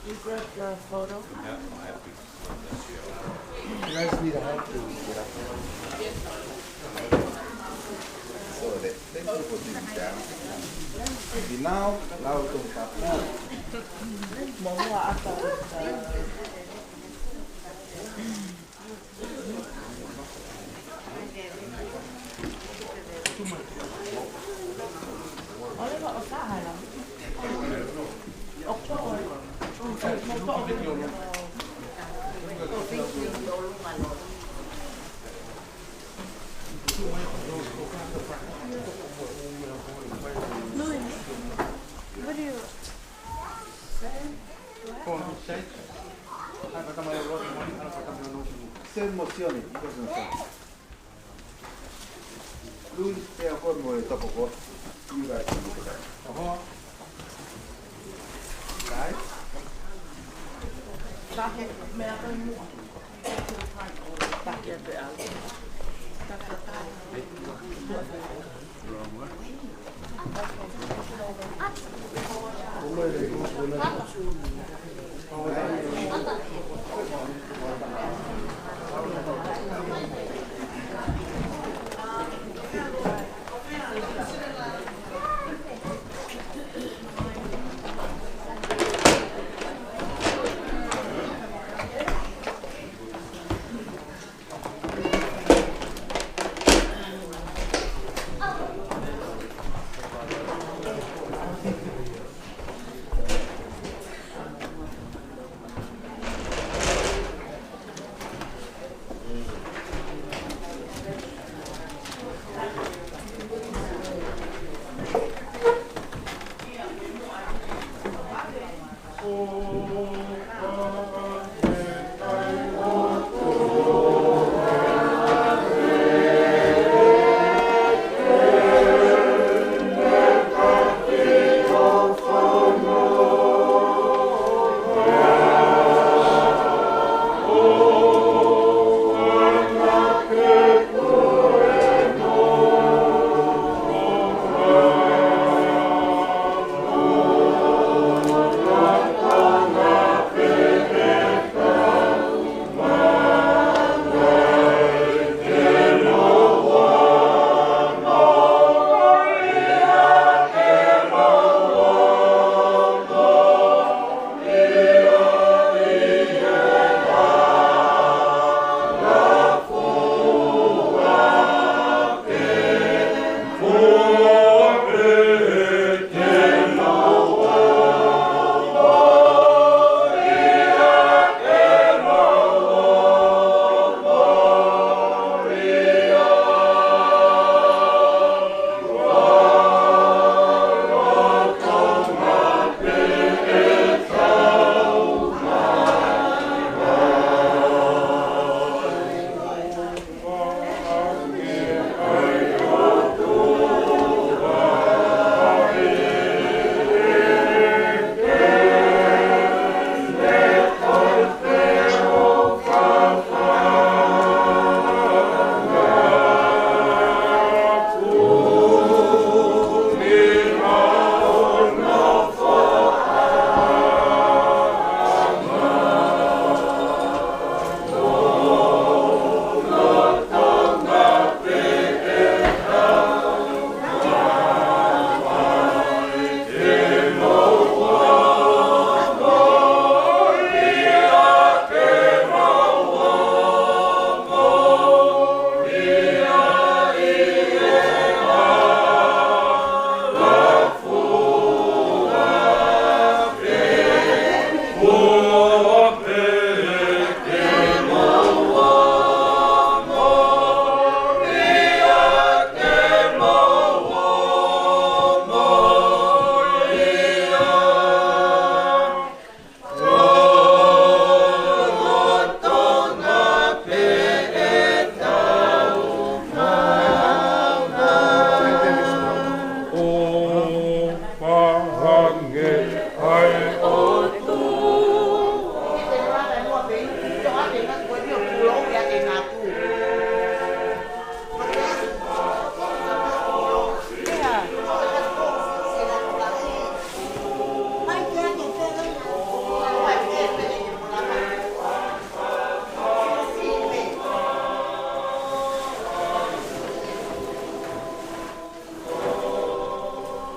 You grabbed the photo? Yeah, I have to. You guys need a help to get up. So they put these down. And now to stop. Mongwa ata. Ole ba osahan lang. October. What do you Se emozioni, cosa non so. Lui è a forma di dopo qua. You guys can look at that. Right? Come